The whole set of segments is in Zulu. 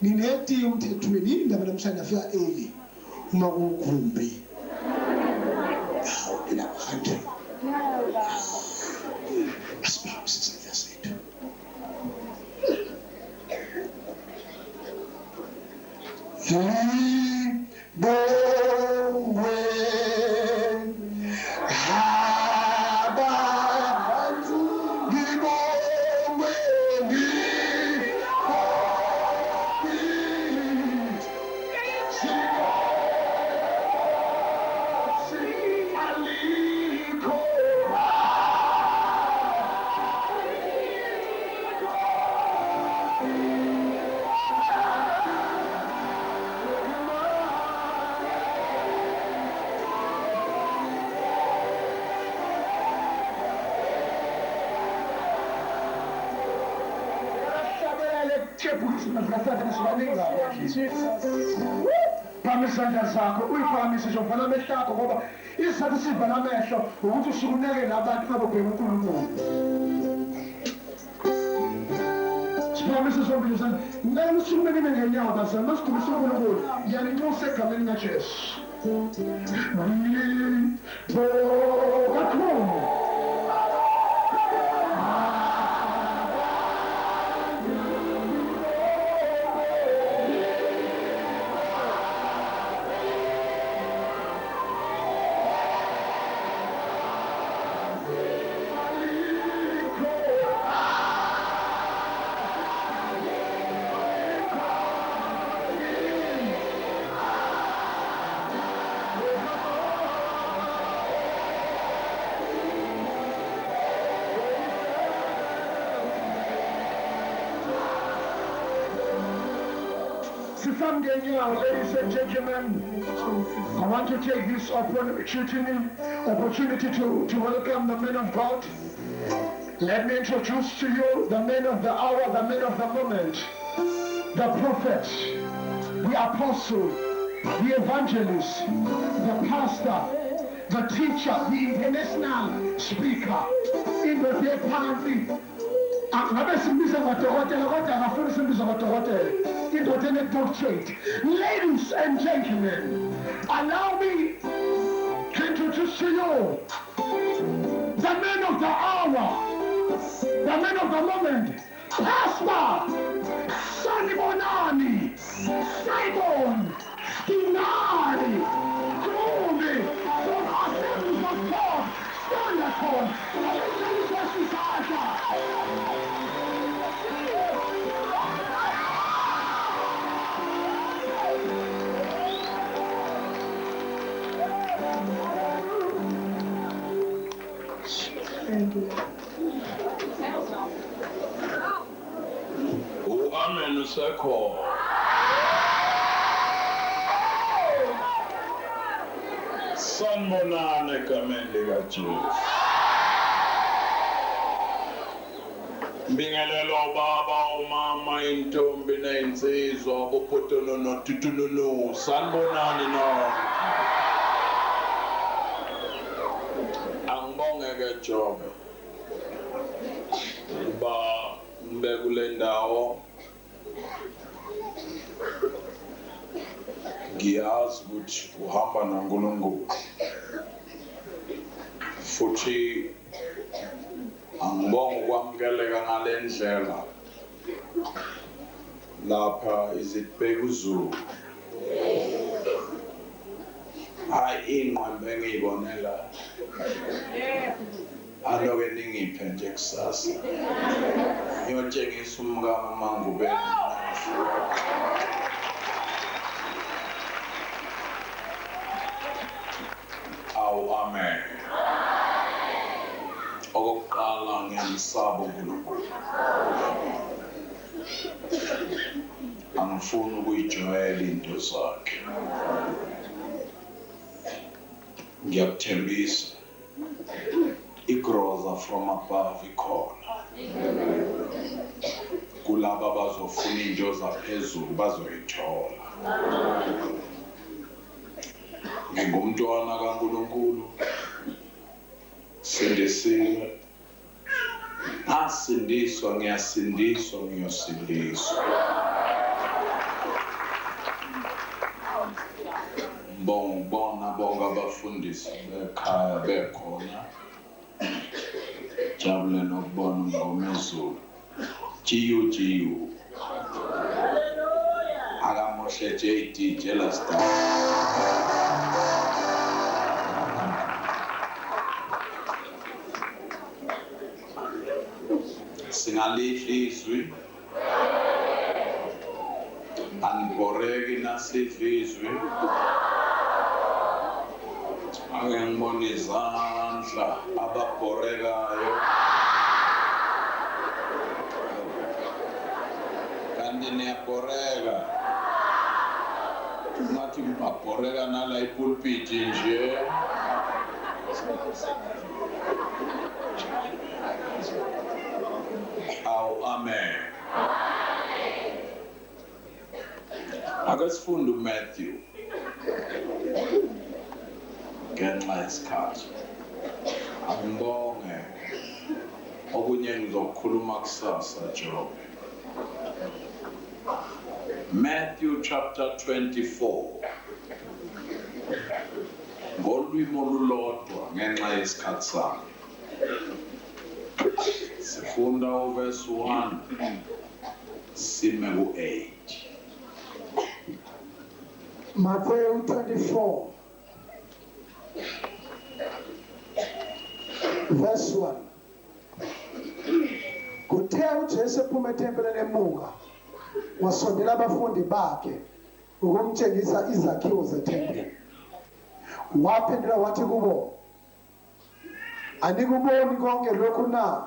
nineti umthethweni indaba namhlanje afika early uma kukhumbi ila country Pamisandla zakho uyiphakamise nje uvana amehlo akho ngoba isizathu sivala amehlo ukuthi usukuneke nabantu ababheka uNkulunkulu. Siphamise sombili sana ngeke usukumele ngenyawo bazama masikhulisa uNkulunkulu ngiyaninxusa egameni likaJesu. Ladies and gentlemen, I want to take this opportunity to welcome the men of God. Let me introduce to you the men of the hour, the men of the moment, the prophet, the apostle, the evangelist, the pastor, the teacher, the international speaker in the country. Ladies and gentlemen, allow me to introduce to you the men of the hour, the men of the moment, Pastor Sonny Bonani, Simon Skinari, Gloomy, from Assemblies of God, Thundercon, Amen usekho. Sanibonani egameni likaJesu. Mbingelelo baba umama intombi nensizwa ubhutono notutununu sanibonani no. Angibonge ke Jobe. Ba mbekule ndawo ngiyazi ukuthi uhamba noNkulunkulu futhi angibonga ukwamukeleka ngale ndlela lapha izibheka uZulu hayi ingqembe engiyibonela aloke ningiphe nje kusasa ngiyotshengisa umkama mangube amen. Okokuqala ngiyamsaba uNkulunkulu. Angifuni ukuyijwayela into zakhe. Ngiyakuthembisa igroza from above ikhona. Kulaba abazofuna into zaphezulu bazoyithola. Ngingumntwana kaNkulunkulu. Sindisiwe. Asindiswa ngiyasindiswa ngiyosindiswa. Ngiyabonga abafundisi bekhaya bekhona. Jabule nokubona umngomezulu. Jiyu. Akamoshe JD jealous star. Singalihli izwi. Angiboreki nasivizwe. Ake ngibone izandla ababhorekayo. Kanti niyabhoreka. Ngathi ngibabhoreka nala ipulpit nje. Awu amen. Ake sifunde uMatthew. Ngenxa yesikhathi. Angibonge. Okunye ngizokhuluma kusasa Job. Matthew chapter 24. Ngolwimi olulodwa ngenxa yesikhathi sami. Sifunda uverse 1 sime ku-8. Matthew 24 verse 1. Kuthe uJesu ephuma ethempelini emuka, wasondela abafundi bakhe ukumtshengisa izakhiwo zethempeli. Waphendula wathi kubo, anikuboni konke lokhu na?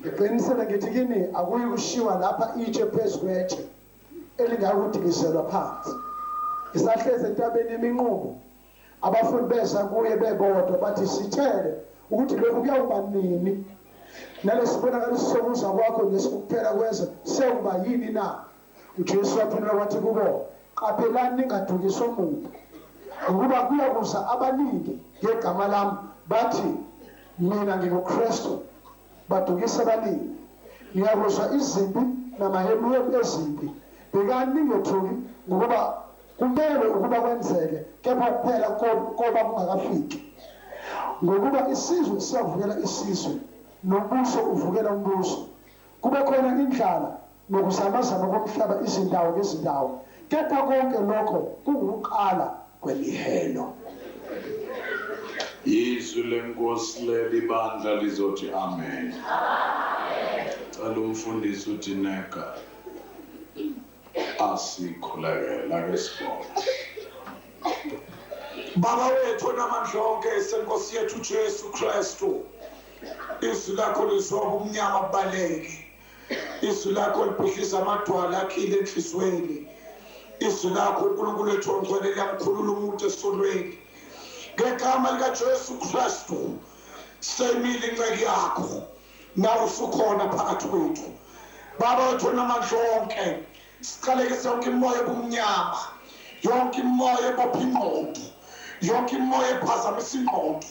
Ngiqinisile ngithi kini akuyi kushiwa lapha itshe phezu kwetshe elingakudikiselwa phansi. Isahlezi entabeni yeminqubo, abafundi beza kuye bebodwa bathi sithele ukuthi lokhu kuyawuba nini, nalesibonakaliso sokuza kwakho nesikuphela kwezwe sekuba yini na? uJesu waphendula wathi kubo, qaphelani ningadukisi umuntu, ngokuba kuyakuza abaningi ngegama lami bathi mina nginguKristu, badukisa abaningi. Niyakuzwa izimpi namahemuhemu ezimpi. Bhekani ningethuki ngokuba kumele ukuba kwenzeke, kepha kuphela koba kungakafiki. Ngokuba isizwe siyavukela isizwe, nombuso uvukela umbuso. Kube khona indlala nokuzamazama komhlaba izindawo ngezindawo, kepha konke lokho kungukuqala kwemihelo. Izwi lenkosi leli bandla lizothi amen. Cela umfundisi uthi neka asikhulekela ke sibona. Baba wethu namandla onke senkosi yethu Jesu Kristu, izwi lakho lizoba umnyama kubaleki, izwi lakho libhidliza amadwala akhile enhlizweni, izwi lakho uNkulunkulu wethu ongcwele liyamkhulula umuntu esonweni. Ngegama likaJesu Kristu semile inceki yakho, nawe usukhona phakathi kwethu. Baba wethu namandla onke, siqalekise yonke imoya ebumnyama, yonke imoya ebopha ingqondo, yonke imoya ephazamisa ingqondo.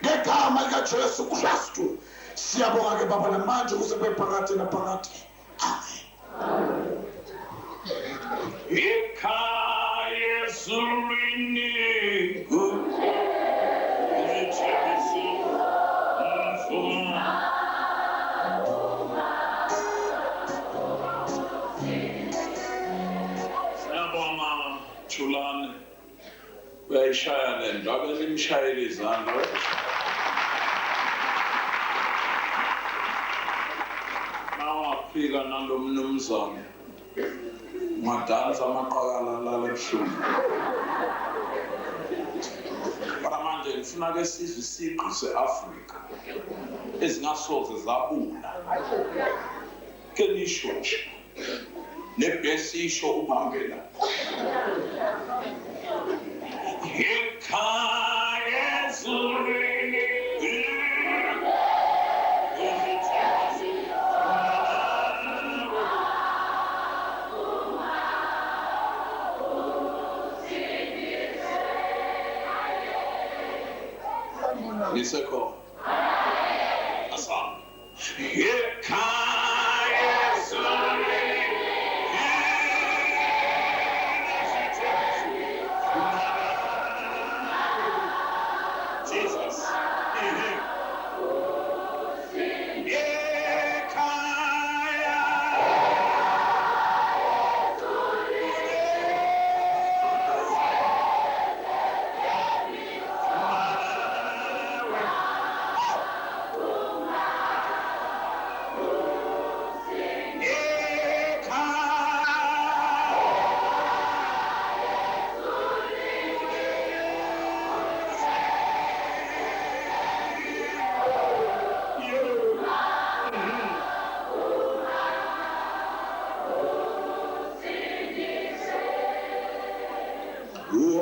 Ngegama likaJesu Kristu siyabonga ke Baba namanje kusebe phakathi naphakathi. Amen. Ekhaya ezulwini Siyabonga Thulane. Uyayishaya le nto, abelimshayela izandla. Nawafika nalo mnumzane madansa amaqakala lala ebuhlungu. Kodwa manje ngifuna ke sizwe isiqu se-Afrika ezingasoze zabula. Ke nisho nje nebhesi isho ubambela. Ekhaya ezulwini Niseko Asam Ekhaya ezulwini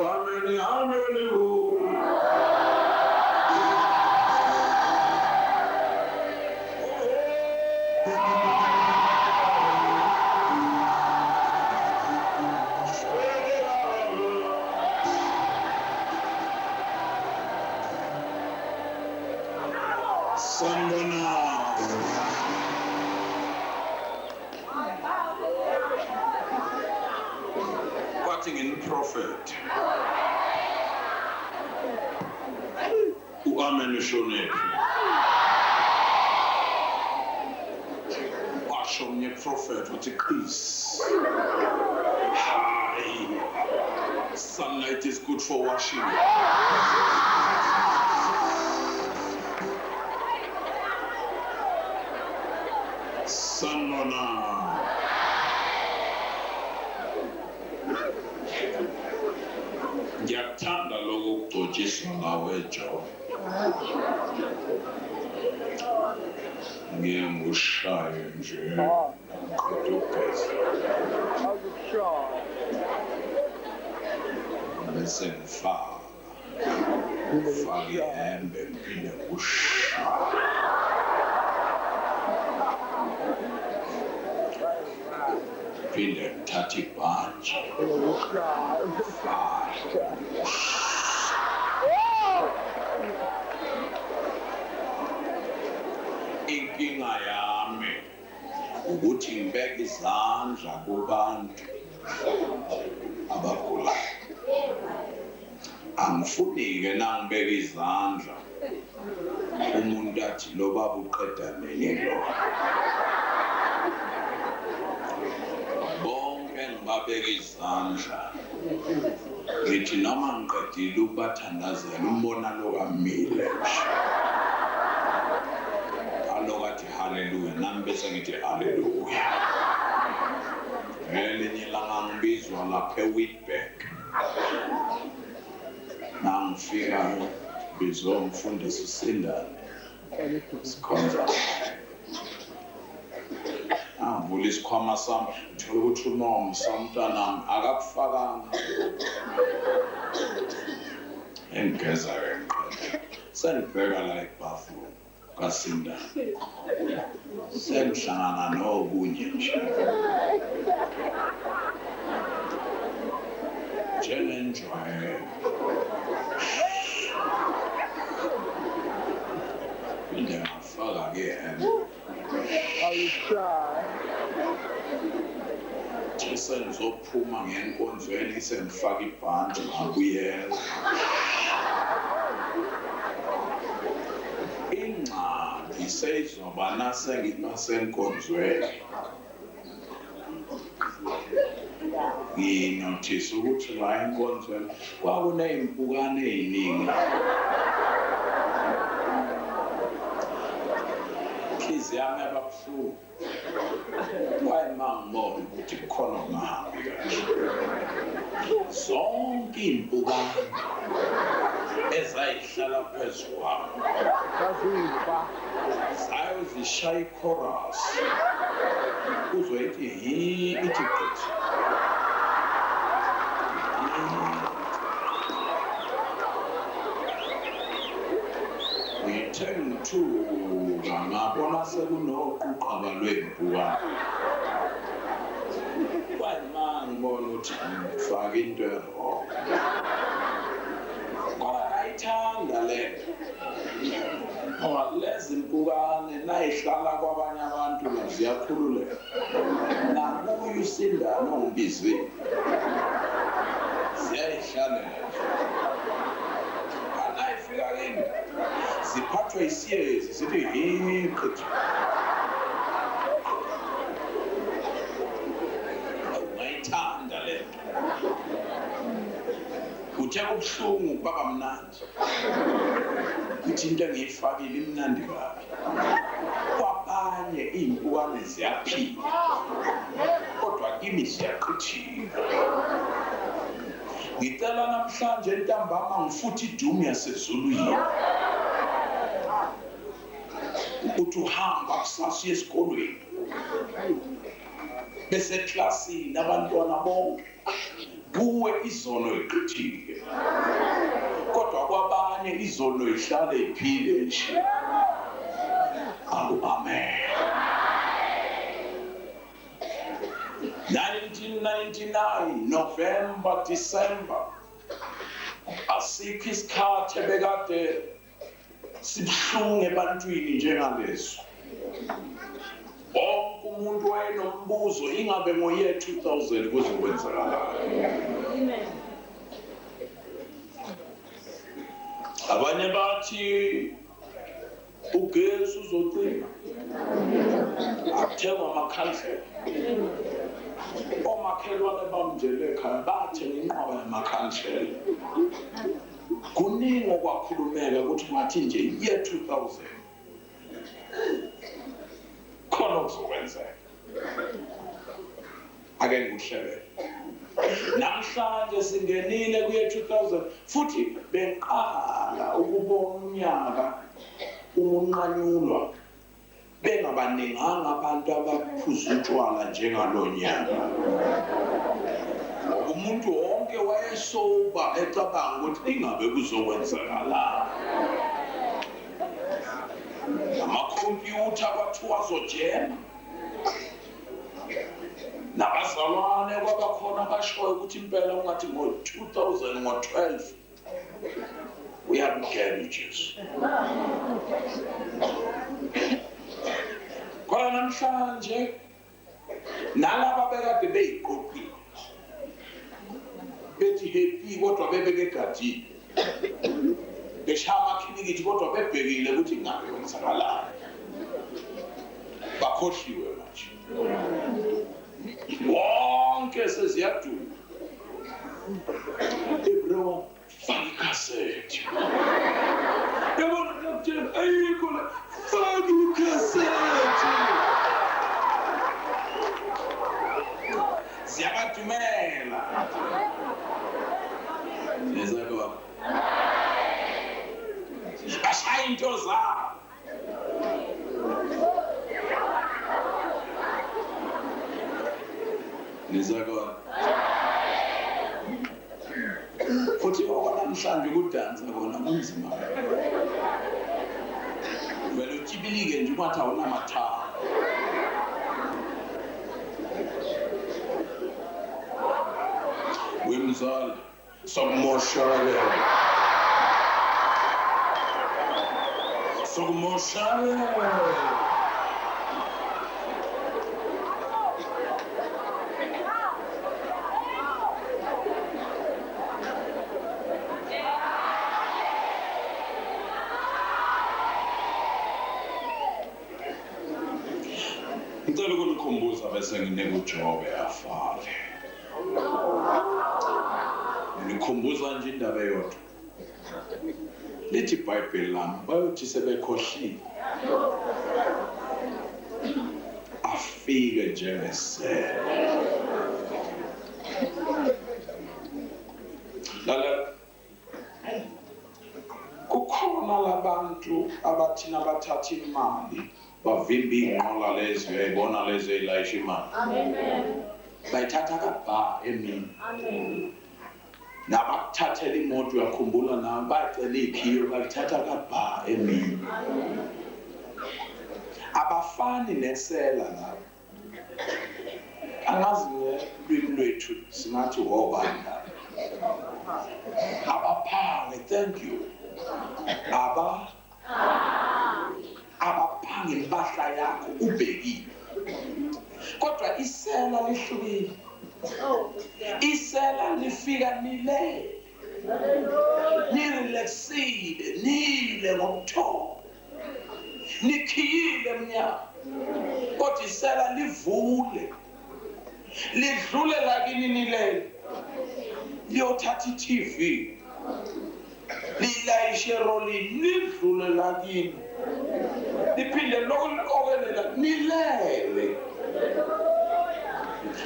Amen, hallelujah. In prophet uAmen ushonephi washo omnye prophet uthi peace. Hi, sunlight is good for washing. Sanona ngiyakuthanda lokho ukugcotshiswa ngawe Joe. Ngiye ngushaye nje ngiqeda ugesi bese ngifaka ihembe ngiphinde ngushaye phinde ngithathe ibhantshi inkinga yami ukuthi ngibeke izandla kubantu abagulayo. Angifuni-ke nangibeka izandla umuntu athi lo baba uqeda nini lo. Bonke ngibabeka izandla ngithi noma ngiqedile ukubathandazela umbonalo kamile alokathi haleluya nami bese ngithi haleluya. Ngelinye ilanga ngibizwa lapha eWheatbank nangifika bizwa umfundisi uSindane sikhonza angivula isikhwama sami ngithola ukuthi uNomsa umntanami akakufakanga engigeza-ke ngiqeda sengibheka la ebathroom kaSindane sengihlangana nokunye nje njengenjwayelo phinde ngafaka-ke ihembe sengizophuma ngenkonzweni sengifaka ibhantshi ngakuyela ingcali seyizoba nasengibasenkonzweni nginothisa ukuthi la enkonzweni kwakuney'mpukane ey'ningi. Inhliziyo yami yaba buhlungu wayima ngibona ukuthi kukhona okungahambi kahle. Zonke iy'mpukane ezayihlala phezu kwami zayozishaya ichorus uzwe ithi ithi qithi ngithe ngithuka ngabona sekunoquqaba lwey'mpukane wayima ngibona ukuthi ngifake into erong ngoba ngayithanda le nto ngoba lezi mpukane nayihlala kwabanye abantu ziyakhululeka nakuye uSindane ongibizile ziyayihlalela anayifika kimi ziphathwa isiyezi zithi hiqithi ngayithanda le nto kuthe kubuhlungu kwaba mnandi kuthi into engiyifakile imnandi kabi kwabanye iy'mpukane ziyaphila kodwa kimi ziyaqithika. Ngicela namhlanje ntambama ngifuthe idumu yasezulwini ukuthi uhamba kusasa uye esikolweni beseklasini abantwana bonke kuwe izono iqithile kodwa kwabanye izono ihlale iphile nje. Amen. 1999 November December asikho isikhathi ebekade sibuhlungu ebantwini njengaleso. Wonke umuntu wayenombuzo ingabe ngoye 2000 kuzokwenzakalani. Amen. Abanye bathi ugesi uzocima. Akuthengwa amakhansela. Omakhelwane bamjele ekhaya bathenga inqwaba yamakhansela. Kuningi okwakhulumeka ukuthi kwathi nje year 2000 khona okuzokwenzeka. Ake ngikuhlele. Namhlanje singenile kuye 2000 futhi benqala ukubona unyaka umunqanyulwa bengabaninganga abantu abaphuza utshwala njengalonyaka. Umuntu wonke wayesoba ecabanga ukuthi ingabe kuzokwenzakala. Amakhompyutha kwathiwa azojema. Nabazalwane kwabakhona abashoyo ukuthi impela ungathi ngo-2012 we had marriages. Kodwa namhlanje nalaba bekade beyiqoqile bethi happy kodwa bebeke egadini beshaya amakhinikiti kodwa bebhekile ukuthi ngabe kwenzakalani. Bakhohliwe manje. Wonke seziyaduma. Everyone faka ikhasethi. Yabona ngiyakutshela ayikho la faka ikhasethi. Ziyabadumela. Nezakho. Bashaya into zabo. Nezakho. Futhi namhlanje kudansa kona kunzima. Vele utsibilike nje kwathi awunamathala. Wemzali sokumoshakala. Sokumoshakala. Ngicela ukunikhumbuza bese nginike uJobe afale. Nikhumbuza nje indaba yodwa. Lithi iBhayibheli lami bayothi sebekhohlile. Afike njengesela. Lala kukhona labantu abathina bathatha imali bavimba inqola lezi uyayibona lezi elayisha imali. Amen. Bayithatha kabha emini. Amen. Nabakuthathela imoto uyakhumbula nami bacela ikhiyo bayithatha kabha emini. Amen. Abafani nesela la. Angazi ngelwimi lwethu singathi wobani. Abaphange, thank you. Abaphange impahla yakho ubhekile. Kodwa isela lihlukile. Isela lifika nile. Nirelaxile, nile ngomthobo. Nikhiyile mnyama. Kodwa isela livule. Lidlule lakini nile. Liyothatha iTV. Lilayishe rolini lidlule lakini. Liphinde lokuqokelela nilele.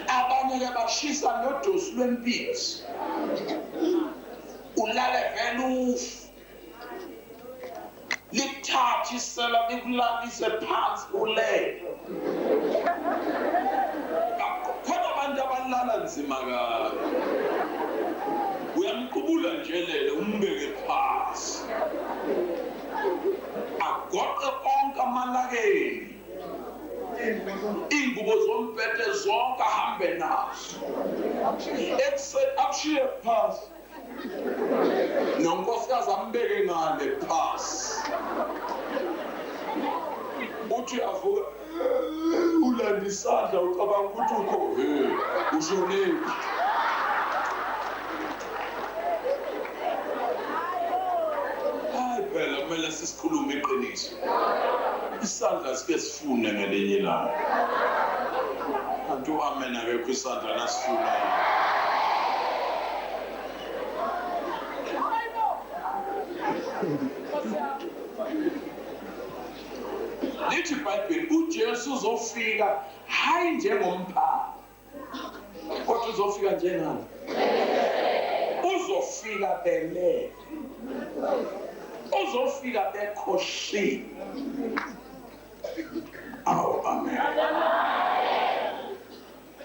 Abanye ke bashisa nodosi lwempisi. Ulale vele ufu. Lithatha isela likulalise phansi ulele. uyalala nzima kabi uyamqubula nje lele umbeke phasi agoqe konke amalakeni ingubo zompete zonke ahambe nazo ekuseni akushiye phasi nonkosikazi ambeke ngale phasi uthi avuka ulanda isandla ucabanga ukuthi ukho ushonephi hayi phela kumele sisikhulume iqiniso isandla sike sifune ngelinye ilanga kanti u-amen akekho isandla nasifunayo lithi iBhayibheli uJesu uzofika hayi njengomphathi kodwa uzofika njengani uzofika belele uzofika bekhohliwe awu amen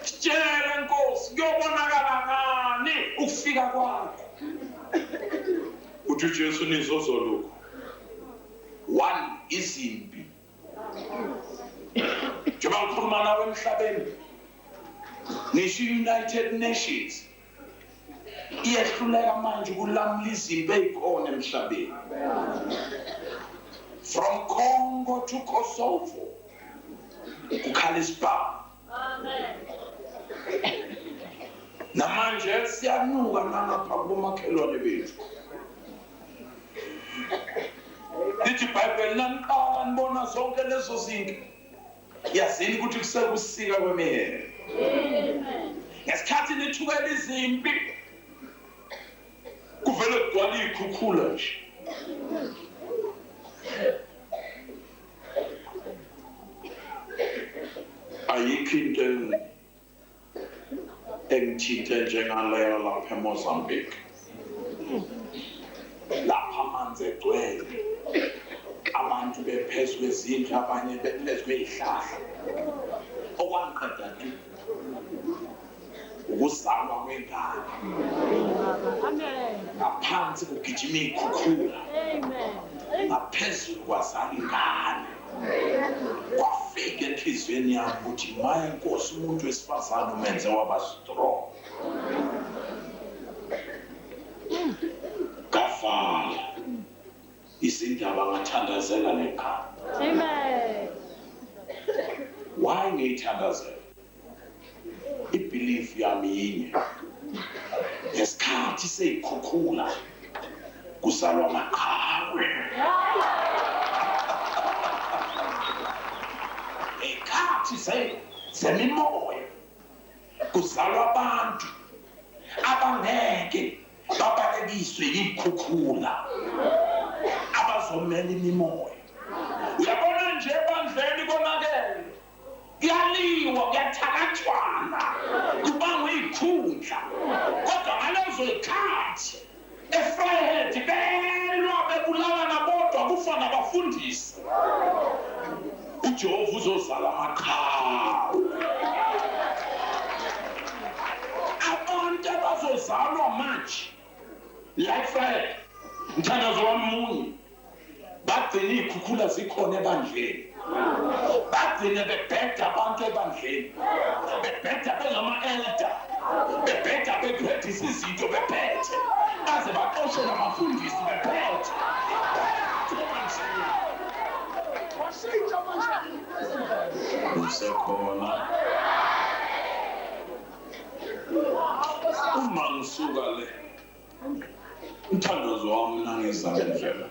sitshele Nkosi kuyobonakala ngani ukufika kwakho uthi uJesu nizozoluka 1 izimpi njengoba ngikhuluma nawe emhlabeni ngisho United Nations iyehluleka manje ukulamula izimpi ezikhona emhlabeni from Congo to Kosovo uKhalispa amen namanje siyanuka nangapha kumakhelwane bethu lithi iBhayibheli naniqala nibona zonke lezo zinto yazini ukuthi kusekusika kwemihelo amen ngesikhathi nithukela izimpi kuvele kugcwala ikhukhula nje ayikho into engithinta njengaleyo lapha eMozambique lapha amanzi egcwele abantu bephezu kwezindlu abanye bephezu kwey'hlahla okwangiqeda tu ukuzalwa kwengane ngaphansi kugijima iy'khukhula ngaphezulu kwazala ingane kwafika enhliziyweni yami ukuthi maye Nkosi umuntu wesifazane umenze waba strong kavala izindaba ngathandazela nekhaya amen why ngiyithandazela ibelief yami yinye ngesikhathi seyikhukhula kuzalwa amaqhawe ekhathi semimoya kuzalwa abantu abangeke babalekiswe yikhukhula abazomela imimoya uyabona nje ebandleni konakele kuyaliwa kuyathakathwana kubangwa iy'khundla kodwa ngalezo y'khathi eFryhead belwa bebulalana bodwa kufa nabafundisi uJehova uzozala amaqhawe abantu abazozalwa manje la eFryhead mthandazo wami munye bagcina iy'khukhula zikhona ebandleni bagcine bebheda abantu ebandleni bebheda bengama-elder bebheda bephethe izinto bephethe baze baxoshe nabafundisi bephethe usekhona uma ngisuka le umthandazo wami nangiza ngendlela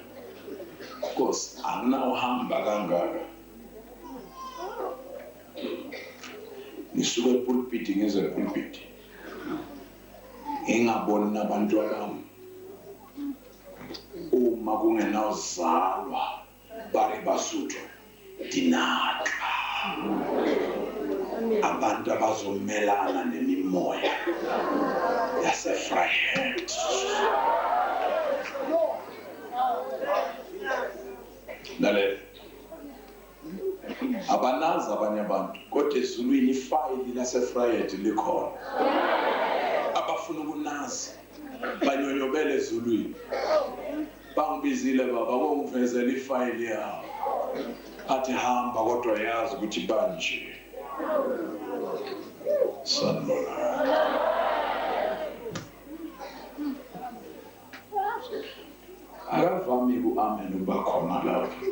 Nkosi anginawuhamba kangaka ngisuke epulpiti ngize epulpiti ngingaboni nabantu abami uma kungenawuzalwa bari basuthu dinaka abantu abazomelana nemimoya yaseFryhead lalela abanazi abanye abantu kodwa ezulwini ifayili laseFriday likhona abafuna ukunazi banyonyobele ezulwini bangibizile baba kongivezela ifayili yabo athi hamba kodwa yazi ukuthi banje sanibona akavami ku-amen uba khona lapho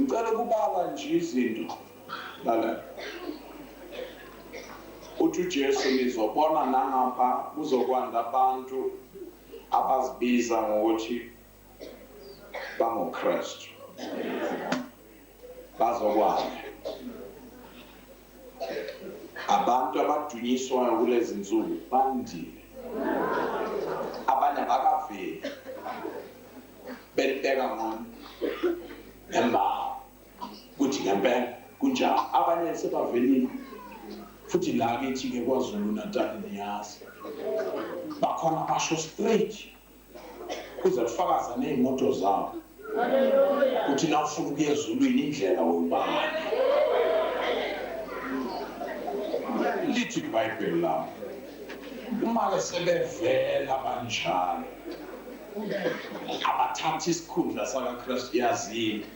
ngicela ukubala nje izinto lalela uthi uJesu nizobona nangapha kuzokwanda abantu abazibiza ngokuthi bangoKristu bazokwanda abantu abadunyiswayo kulezi nsuku bandile abanye abakaveli belibeka ngani emba kuthi ngempela kunjalo abanye sebavelile futhi la kithi-ke KwaZulu Natal niyazi bakhona basho straight kuze kufakaza ney'moto zabo kuthi nawufuna ukuya ezulwini indlela wembani lithi iBhayibheli lapho uma-ke sebevela banjalo abathatha isikhundla sakaKristu yazini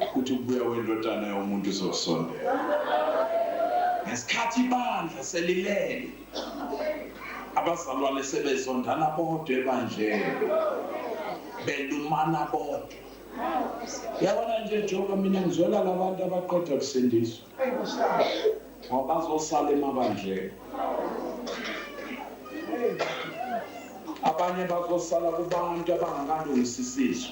ukuthi ukubuya kwendodana yomuntu uzosondela ngesikhathi ibandla selilele abazalwane sebezondana bodwa ebanjeni belumana bodwa yabona nje njengoba mina ngizwela labantu abaqeda kusindiswa ngoba bazosala emabandleni abanye bazosala kubantu abangakalungisisiswa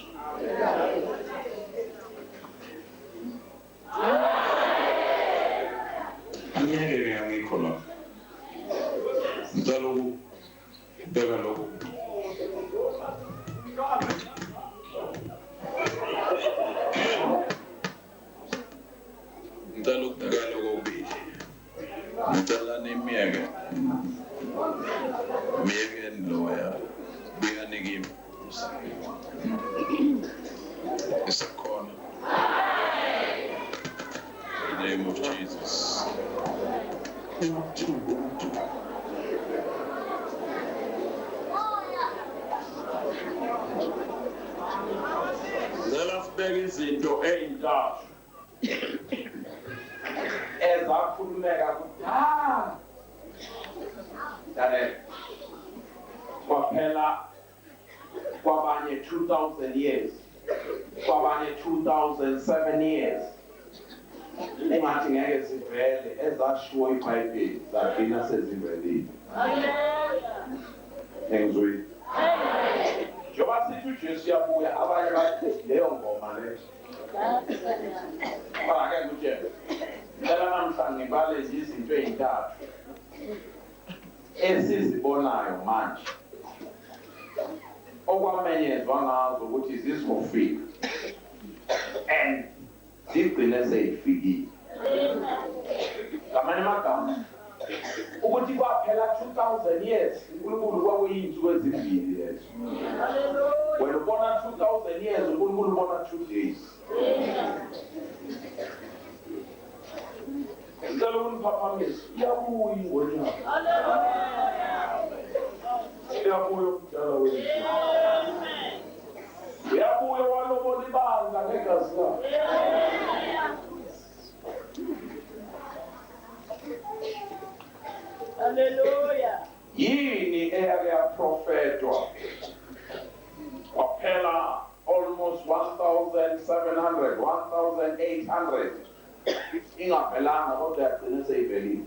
angeke angikho la ngicela ukubeka lokho ngicela ukubeka lokho kubili ngicela nimiyeke miyekeni loya buyani kimi isakhona in the name of Jesus. Ngicela sibeke izinto ey'ntathu ezakhulumeka kudala kwaphela kwabanye 2000 years kwabanye 2007 years engathi ngeke zivele ezashiwo iBhayibheli zagcina sezivelile engizwile njengoba sithi uJesu uyabuya abanye bathi leyo ngoma le bangake ngikutshela ngicela namhlanje ngibale nje izinto ey'ntathu esizibonayo manje okwamenyezwa ngazo ukuthi zizofika and zigcine seyifikile ngamanye amagama ukuthi kwaphela 2000 years uNkulunkulu kwakuyinsuku ezimbili lezo wena ubona 2000 years uNkulunkulu ubona 2 days ngicela ukuniphaphamiso iyabuya ingonyama iyabuya umdala wethu uyabuya walobona ibandla ngegazi lakho Hallelujah. yini eyake yaprofetwa kwaphela almost 1700 1800 ingaphelanga kodwa yagcina seyivelile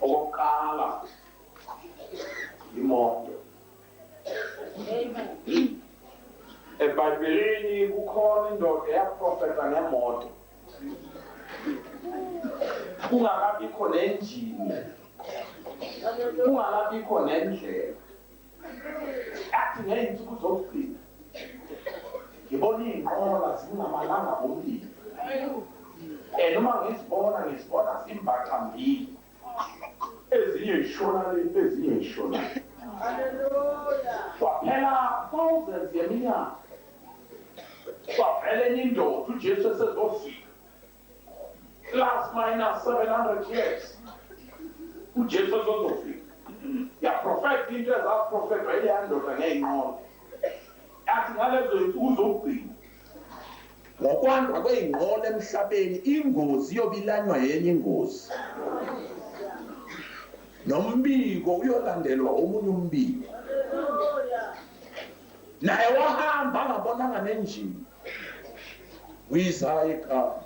okokuqala imoto Amen. eBhayibhelini kukhona indoda yaprofeta ngemoto kungakabikho nenjini kungakabikho nendlela athi ngey'nsuku zokugcina ngibona iy'nqola zingamalanga omlilo noma ngizibona zimbaxambili ezinye y'shona le ezinye y'shona Hallelujah. kwaphela thousands yeminyaka kwavele indoda uJesu esezofika plus minus 700 years uJesu esezofika yaprofeta into ezaprofetwa iyandoda ngeyinqola athi ngalezo zinsuku uzogcina ngokwanda kweyinqola emhlabeni ingozi yobilanywa yenye ingozi nombiko uyolandelwa omunye umbiko naye wahamba angabonanga nenjini uyisaya ekhaya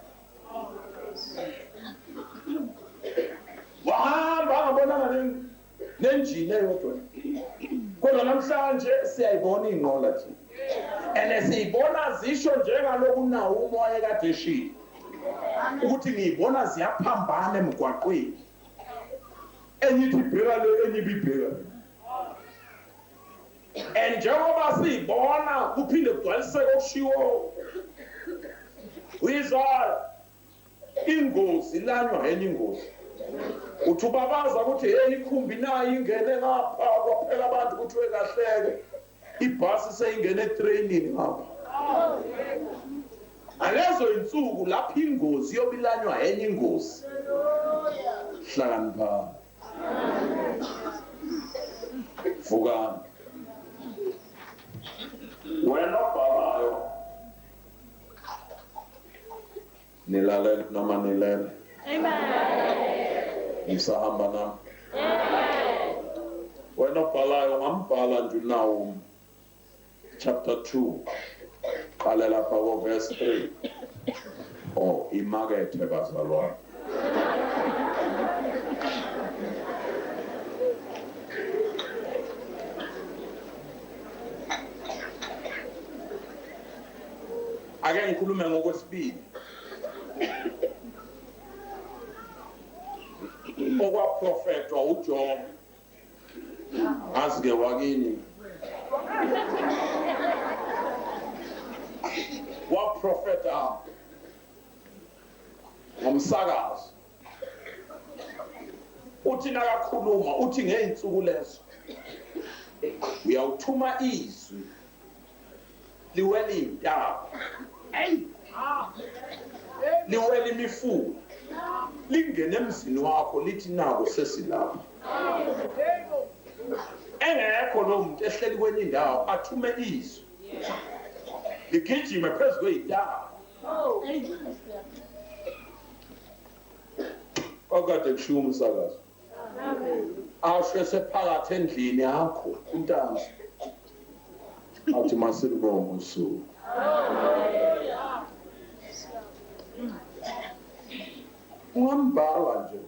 wahamba angabonanga nenjini eyodwa kodwa namhlanje siyayibona inqola thina and siyibona zisho njengaloku nawo umoya kade eshilo ukuthi ngiyibona ziyaphambana emgwaqweni enye ithi ibheka le enye ibibheka le and njengoba siyibona kuphinde kugcwaliseke okushiwo uyizaya ingozi ilanywa enye ingozi uthi ubabaza ukuthi hey ikhumbi nayo ingene ngapha kwaphela abantu kuthiwe kahleke ibhasi seyingene etrainini ngapha alezo insuku lapho ingozi yobilanywa enye ingozi hlakanipha vukani wena obhalayo nilalele noma nilele ngisahamba nami wena obhalayo ngambhala nje uNahum chapter 2 qala lapha ko verse 3 imakethe bazalwane ake ngikhulume ngokwesibili okwaprofetwa uJob azike wakini waprofeta ngomsakazo uthi nakakhuluma uthi ngeinsuku lezo uyawuthuma izwi liwela intaba liwela imifula lingene emzini wakho lithi nako sesilapha engekho lo muntu ehleli kwenye indawo athume izwi ligijime phezu kwey'ntaba okade kushiwo umsakazo asho esephakathi endlini yakho intanzi athi masilibonge usuku ungambhala nje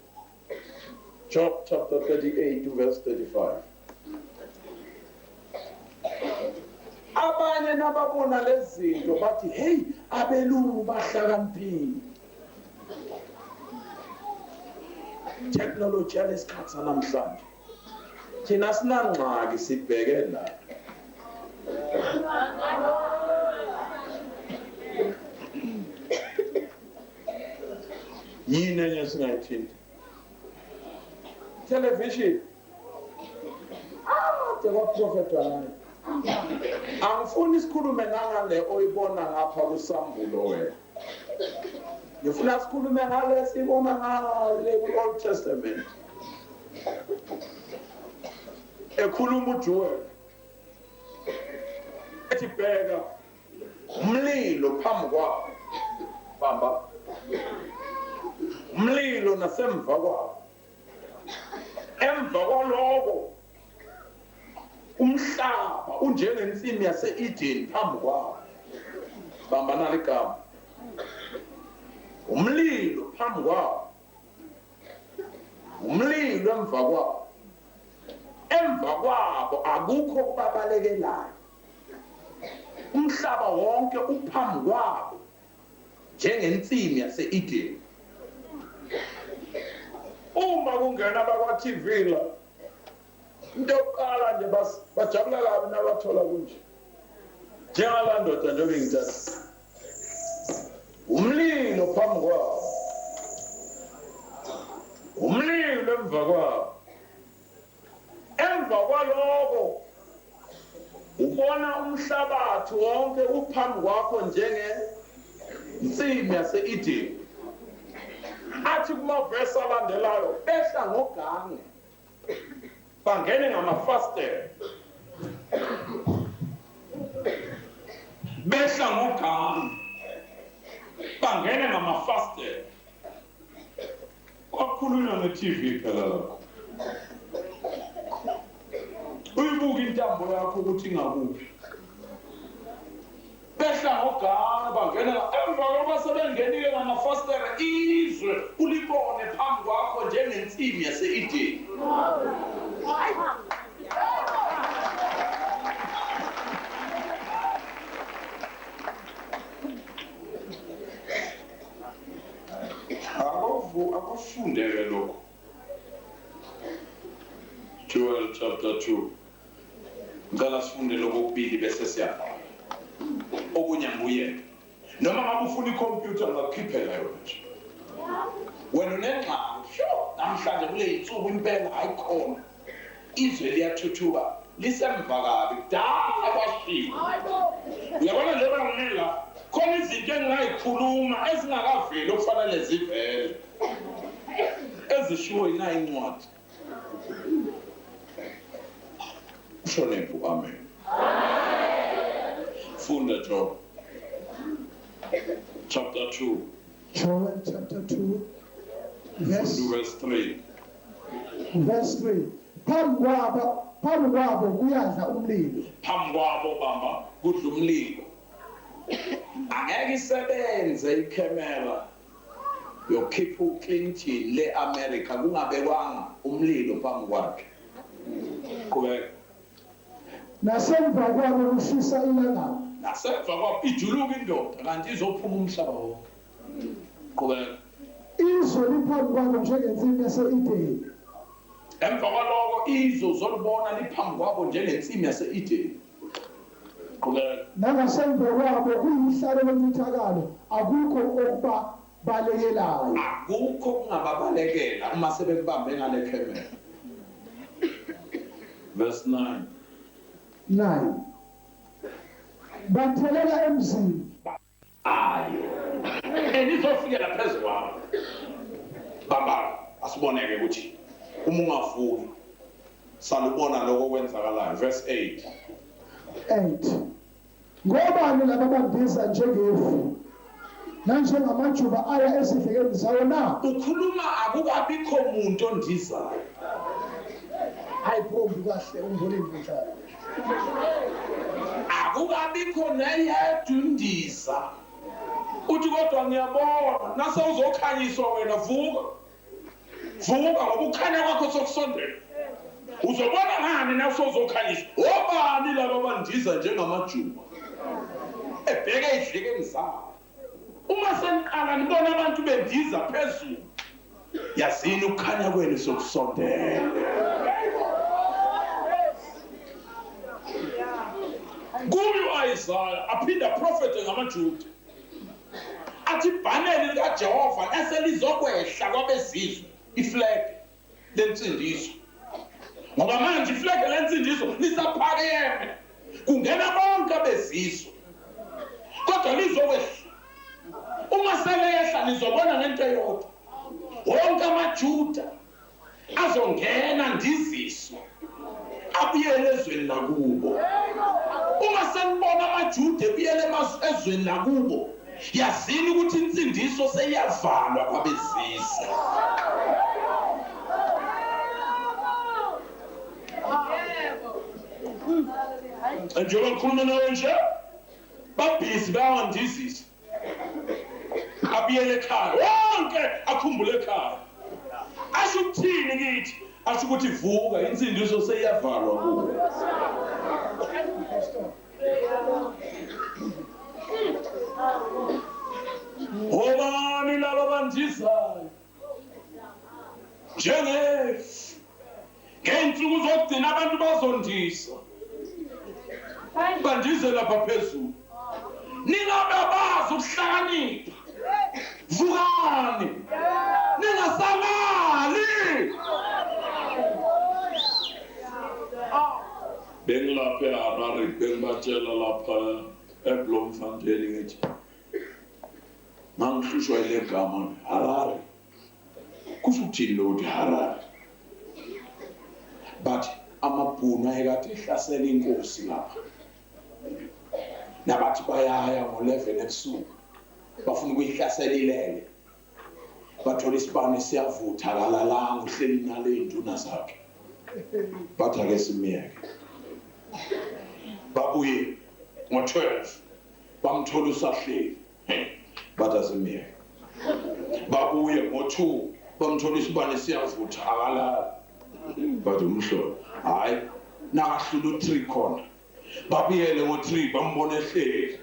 Job chapter 38 verse 35 abanye nababona lezi zinto bathi hey abelungu bahlakaniphile technology yalesikhathi sanamhlanje thina sinangxaki sibheke la yini enye singayithinta television kwaprofetwa ngayo angifuni isikhulume nangale oyibona ngapha kusambulo wena ngifuna sikhulume ngale sibona ngale ku-Old Testament ekhuluma uJoel ethi bheka umlilo phambi kwabo bamba umlilo nasemva kwabo emva kwaloko umhlaba unjengensimi yase-Eden phambi kwabo bamba naligama umlilo phambi kwabo umlilo emva kwabo akukho okubabalekelayo umhlaba wonke uphambi kwabo njengensimi yase-Eden uma kungena abakwa-TV la into yokuqala nje bajabula kabi nabathola kunje njengala ndoda njengoba ngithatha umlilo phambi kwabo umlilo emva kwabo emva kwaloko ngibona umhlabathi wonke uphambi kwakho njenge insimi yase-Eden. Athi kumavesi alandelayo behla ngogange bangene ngamafastela, behla ngogange bangene ngamafastela. Kwakhulunywa nge-TV phela lapho, uyibuka intambo yakho ukuthi ingakuphi. Behla ngogange bangene emva kokuba sebengenile ngamafastela, izwe ulibone phambi kwakho njengensimi yase-Eden. Akufundeke lokho. Joel chapter 2. Ngicela sifunde lokubili bese siyavala. Okunye nguye. Noma ngabe ufuna ikhompyutha ngakukhiphela yona nje. Wena unengxaki, namhlanje kule insuku impela ayikhona. Izwe liyathuthuka, lisemva kabi, kudala kwashiya. Uyabona nje bangila, khona izinto engingayikhuluma ezingakaveli okufanele zivele. Ezishiwo yina incwadi. Ushonephu, amen. Funda Job chapter 2. Joel chapter 2, Verse 3. verse 3. Phambi kwabo kuyadla umlilo. Phambi kwabo bamba kudla umlilo. Angeke isebenze ikhemera yokhipha uClinton le-America kungabekwanga umlilo phambi kwakhe. Qhubeka. Nasemva kwabo kushisa ilangabi. Nasemva kwabo ijuluka indoda kanti izophuma umhlaba wonke. Qhubeka. Izwe liphambi kwabo njengensimi yase-Edeni. Emva kwaloko izwe uzolibona liphambi kwabo njengensimi yase-Eden. Qhubeka. Nangasemva kwabo kuyihlalo loncithakalo, akukho okubalekelayo. Akukho kungababalekela uma sebekubambe ngale khemera. Verse 9. 9. Bathelela emzini. Ayo. Nizofikela phezulu kwabo. Bamba asiboneke ukuthi uma ungavuki salubona lokho kwenzakalayo. Verse 8. 8. Ngobani laba bandiza njengefu nanjengamajuba aya ezidlekeni zawo na? Ukhuluma akukabikho umuntu ondizayo. Ayiphombhi kahle umboleni mhlaba. Akukabikho neyedwa undiza. Uthi kodwa ngiyabona nase uzokhanyiswa wena, vuka. Vuka ngoba ukukhanya kwakho sokusondela. Uzobona ngani nase uzokhanyiswa? Obani laba bandiza njengamajuba ebheka ezidlekeni zawo. Uma seniqala nibona abantu bendiza phezulu, yazini ukukhanya kwenu sokusondela. Kuyo uIsaiah aphinda prophet ngamaJuda. Athi ibhaneli likaJehova eselizokwehla kwabezizwe iflag lensindiso. Ngoba manje iflag lensindiso lisaphakeme. Kungena bonke abezizwe. Kodwa lizokwehla. Uma selehla nizobona ngento eyodwa. Wonke amaJuda azongena ndiziswa. Abuyele ezweni lakubo. Uma senibona amaJuda ebuyele ezweni lakubo, yazini ukuthi insindiso seyavalwa kwabezizwe. Njengoba ngikhuluma nawe nje, babhizi bayawandizisa. Abuyele ekhaya, wonke akhumbule ekhaya. Asho ukuthini kithi? Asho ukuthi vuka, insindiso seyavalwa kubo. Obani laba bandizayo njengefu, ngey'nsuku zokugcina abantu bazondisa, bandize lapha phezulu. Ningabe bazi ukuhlakanipha, vukani, ningasalali. Bengilapha Harare bengibatshela lapha eBloemfontein ngithi mangihlushwa ile gama Harare kusho ukuthini lo ukuthi Harare but amabhunu ayekade ehlasela inkosi lapha nabathi bayaya ngo-11 ebusuku bafuna ukuyihlasela ilele bathola isibane siyavutha akalalanga uhleli naley'nduna zakhe bathi ake simiyeke babuye ngo-12 bamthola usahleli bathi asimiyeke babuye ngo-2 bamthola isibane siyavutha akalala bathi umhlolo hhayi nakahlula u-3 khona babuyele ngo-3 bambona ehleli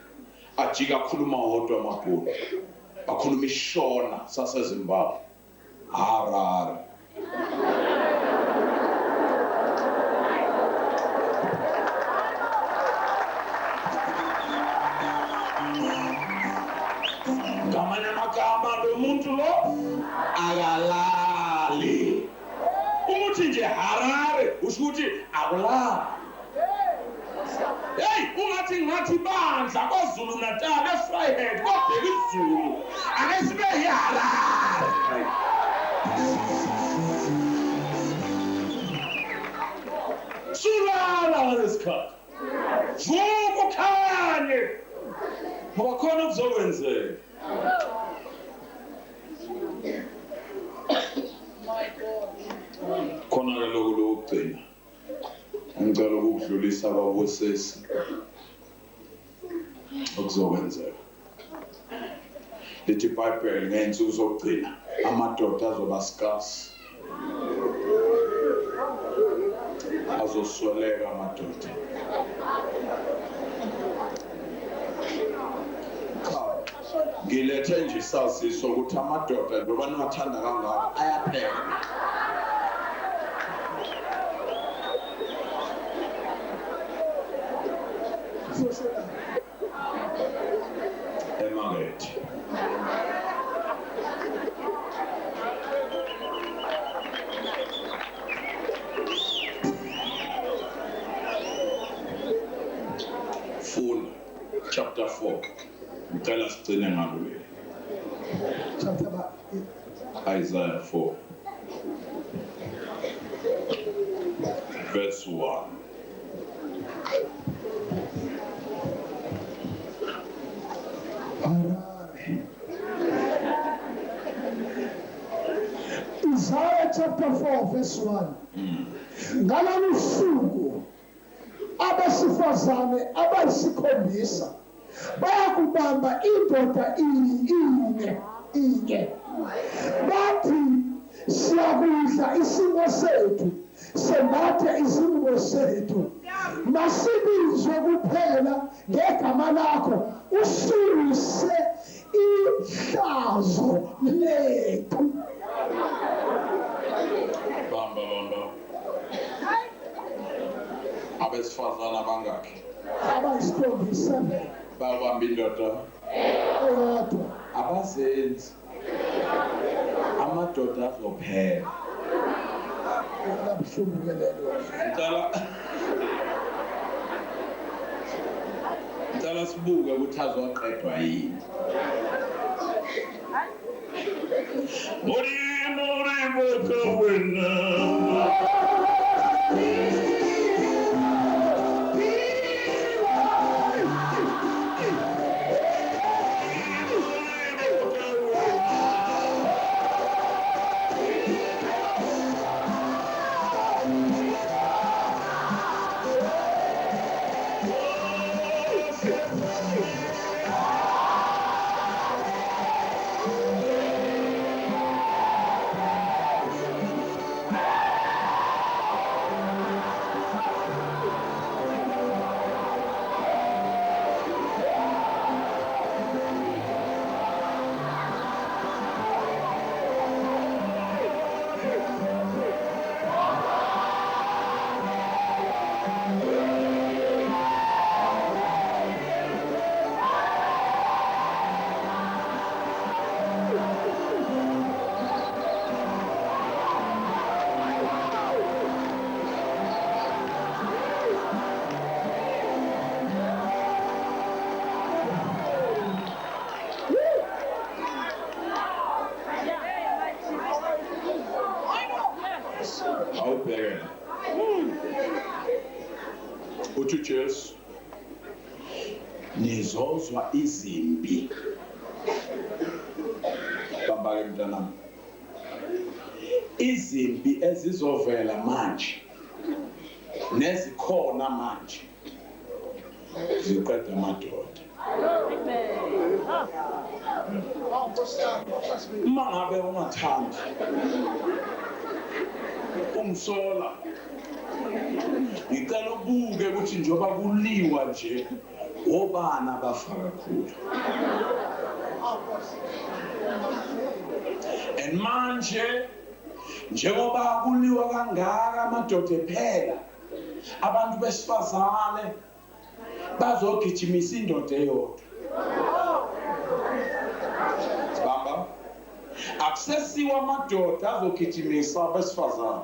ajika akhuluma wodwa amabhunu akhuluma ishona saseZimbabwe Harare ngamanye amagama lo muntu lo akalali umuthi nje Harare usho ukuthi akulali hey ungathi bandla kwaZulu Natal eFryhead kodwa isiZulu ake sibe yiHarare sulala ngesikhathi vuka ukhanye ngoba khona okuzokwenzeka khona-ke lokhu lokugcina ngicela ukudlulisa ababosesi okuzokwenzeka lithi iBhayibheli ngey'nsuku zokugcina amadoda azoba scarce azosweleka amadoda ngilethe nje isaziso ukuthi amadoda njengoba niwathanda kangako ayaphela emakethe funda chapter 4 ngicela sigcine ngalo le Isaiah 4 verse 1 Isaiah chapter 4 verse 1 ngalolu suku abesifazane abayisikhombisa bayakubamba indoda inye bathi siyakudla isimo sethu sembathe izingubo zethu masibizwe kuphela ngegama lakho ususe ihlazo lethu bamba abesifazane abangakhi abayisikhombisa babamba indoda eyodwa abazenzi amadoda azophela kabuhlungu ke lelo ngicela sibuke ukuthi azoqedwa yini Mori wena bhekela uthi uJesu nizozwa izimpi bamba-ke mntanami izimpi ezizovela manje nezikhona manje ziqeda amadoda uma ngabe ungathandi umsola ngicela ubuke ukuthi njengoba kuliwa nje obana bafa kakhulu and manje njengoba kuliwa kangaka amadoda ephela abantu besifazane bazogijimisa indoda eyodwa sibamba akusesiwa amadoda azogijimisa abesifazane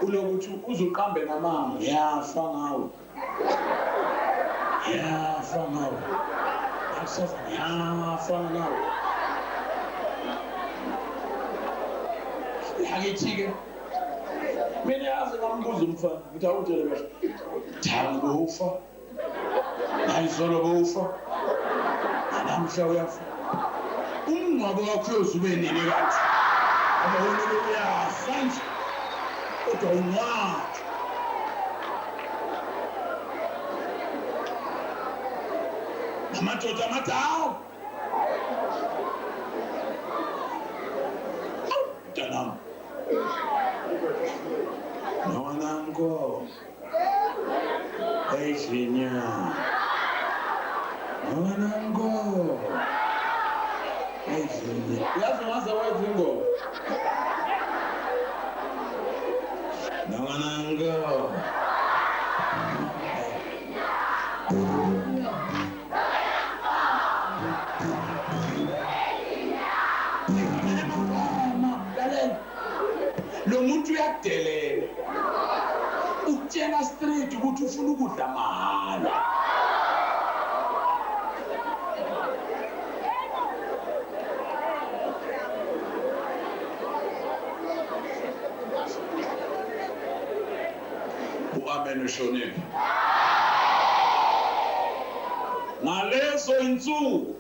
ulokuthi uzuqambe namanga yafa ngawe yafa ngawe yafa ngawe yakithi-ke mina yazi ngambuza umfana ngithi awutshele kahle thani bofa nayizolo bofa namhla uyafa umngcwabo wakho uyozuba enini kathi abawona uyafa nje kodwa ungcwatshwa amadoda amathi hawu mntanami nonanko eyizinya nonanko eyizinya uyazi ngaze wayithi ingoma nonanko lo muntu uyakudelela ukutshela straight ukuthi ufuna ukudla mahala u-amen ushonile ngalezo insuku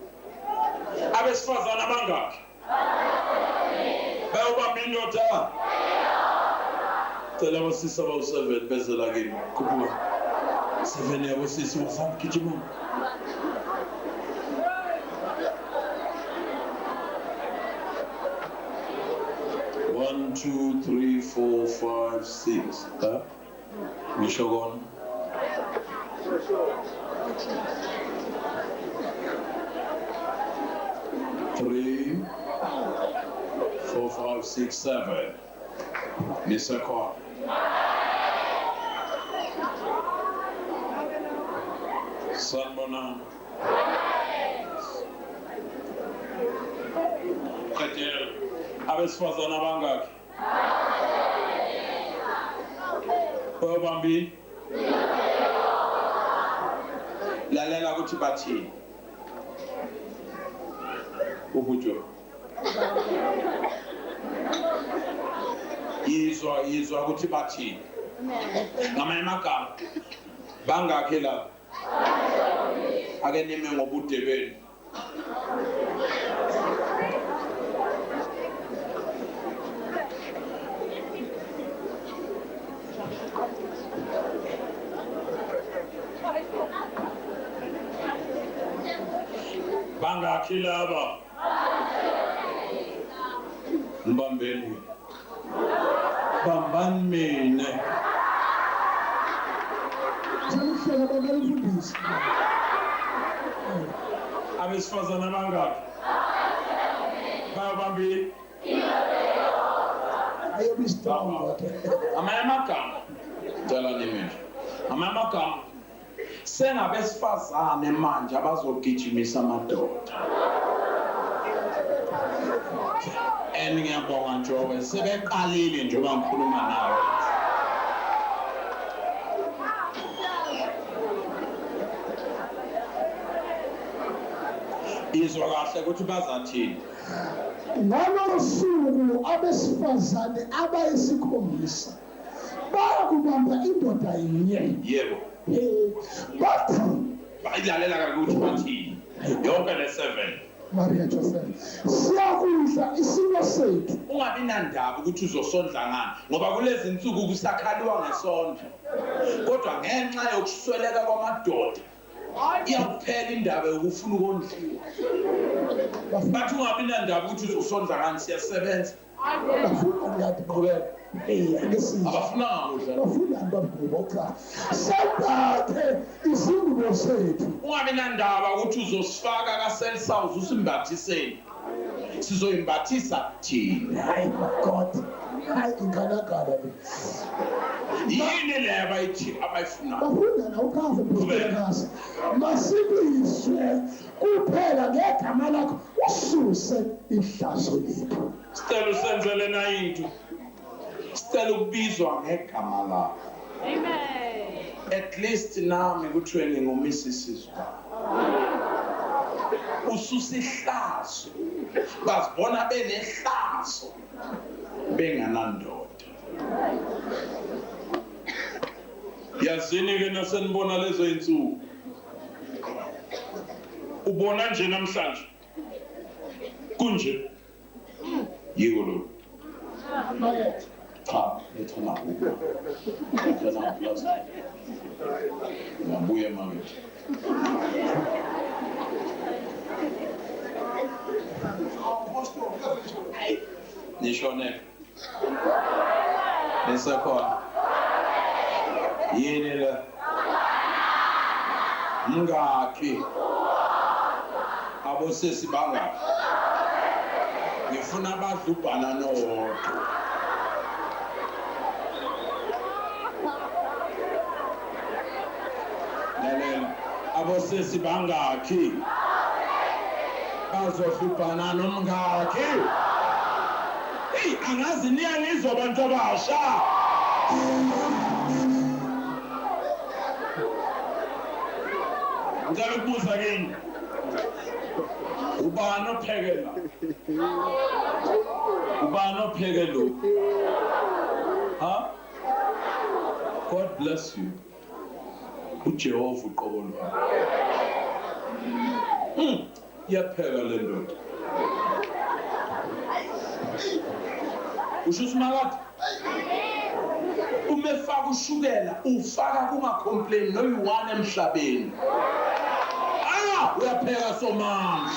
abesifazane abangakhi bayobamba indoda cela abosisi abawu-7 bezela kini khuphuka 7 yabosisi bafana gijimani One, 2, 3, 4, 5, 6 ngisho kona Three, 4, 5, 6, 7 nisekhona sanibonani qedela abesifazane abangakhi bayobambini lalela ukuthi bathini ubutho yizwa ukuthi bathini ngamanye amagama bangakhe lapha ake nime ngobude benu bangakhe laba mbambeni bambani mina Samhlela bangalifundisa. abesifazane abangakhi bayobambini Ayobe strong. amanye amagama tshelani mina amanye amagama sengabesifazane manje abazogijimisa amadoda and ngiyabonga njengoba sebeqalile njengoba ngikhuluma nawe izwa kahle ukuthi bazathini Ngalosuku abesifazane abayisikhombisa bayakubamba indoda yinye. Yebo. Bathi bayilalela kakuthi bathini yonke le 7. Maria Joseph, siyakudla isimo sethu. Ungabi nandaba ukuthi uzosondla ngani ngoba kulezi insuku kusakhaliwa ngesondlo. Kodwa ngenxa yokusweleka kwamadoda iyakuphela indaba yokufuna ukondliwa. Bathi ungabi nandaba ukuthi uzosondla ngani siyasebenza. Bafuna ngathi qhubeka. Ngesizwe. Abafuna ngakudla. Bafuna ngababhuka. Sabathe izingubo sethu. Ungabi nandaba ukuthi uzosifaka ka-Cell South usimbathiseni. Sizoyimbathisa thina. Hayi God. Hayi inkanakala le. Yini le abayifuna? Bafunda na ukhava phezulu. Masibizwe kuphela ngegama lakho ususe ihlazo lethu. Sicela usenzele na into. Sicela ukubizwa ngegama lakho. Amen. At least nami kuthiwe ngingumisi Sizwa. Ususa ihlazo. Bazibona benehlazo benganandoda. Yazini ke nasenibona lezo insuku. Ubona nje namhlanje. Kunje. Yiko lo. Cha, lethona ukuba. Lethona plus. Ngabuye manje. Nishone. Nisakhona. Yini la? Mngakhi? Abosisi bangakhi? Ngifuna abadla ubhanana owodwa. Lalela, abosisi bangakhi? Bazodla ubhanana omngakhi? Hey, angazi niyangizwa abantu abasha. Ngicela ukubuza kini. Ubani ophekela? Ubani ophekela? Ha? God bless you. uJehova uqobo lwakho. Iyapheka le ndoda. Usho uSimakade? Uma efaka ushukela ufaka kunga-complain noyi-1 emhlabeni. Uyapheka somandla.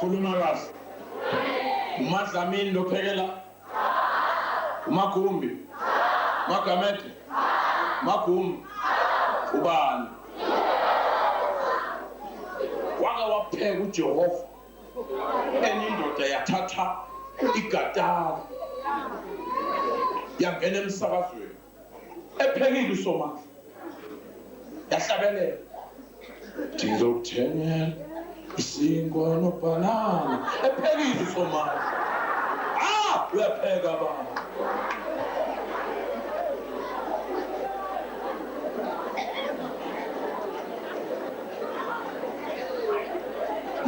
Khuluma kahle. uMadlamini lophekela? uMagumbi? Magamede? Magumbi? Ubani? Wake wapheka uJehova. Enye indoda yathatha igatari yangena emsakazweni ephekile uSomandla yahlabelela ndizokuthengela isinkwa nobhanana ephekile uSomandla. Uyapheka baba.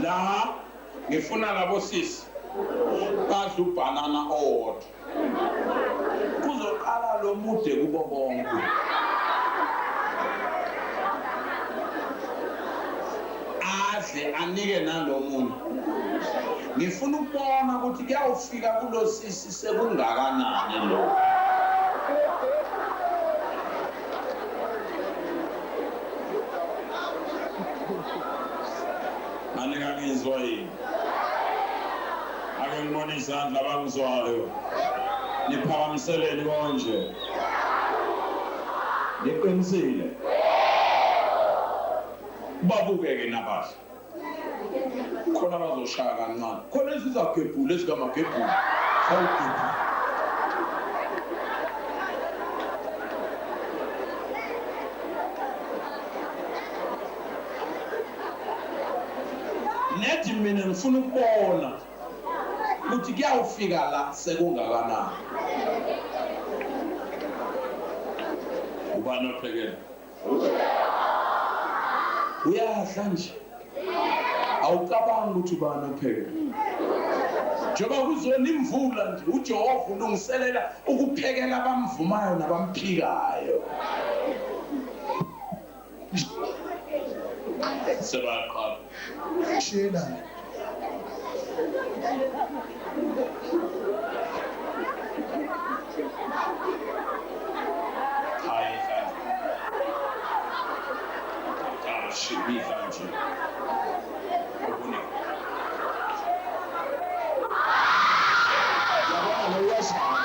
La ngifuna labo sisi badla ubhanana owodwa. Kuzoqala lo mude kubo bonke. Adle anike nalomunye. Ngifuna ukubona ukuthi kuyawufika kulo sisi sekungakanani lo. Ngizwa yini? Ake ngibone izandla abangizwayo. Niphakamiseleni konje. Niqinisile. Babuke-ke nabahle. Khona bazoshaya kancane. Khona ezizagebhula ezingamagebhula. Awugebhula. Nethi mina ngifuna ukubona ukuthi kuyawufika la sekungakanani. Ubani ophekela? Uyadla nje. awucabangi ukuthi ubani opheka njengoba kuzona imvula nje uJehova ulungiselela ukuphekela abamvumayo nabamphikayo sebaqala shila hayi shimi kanje yabona lo uyashaya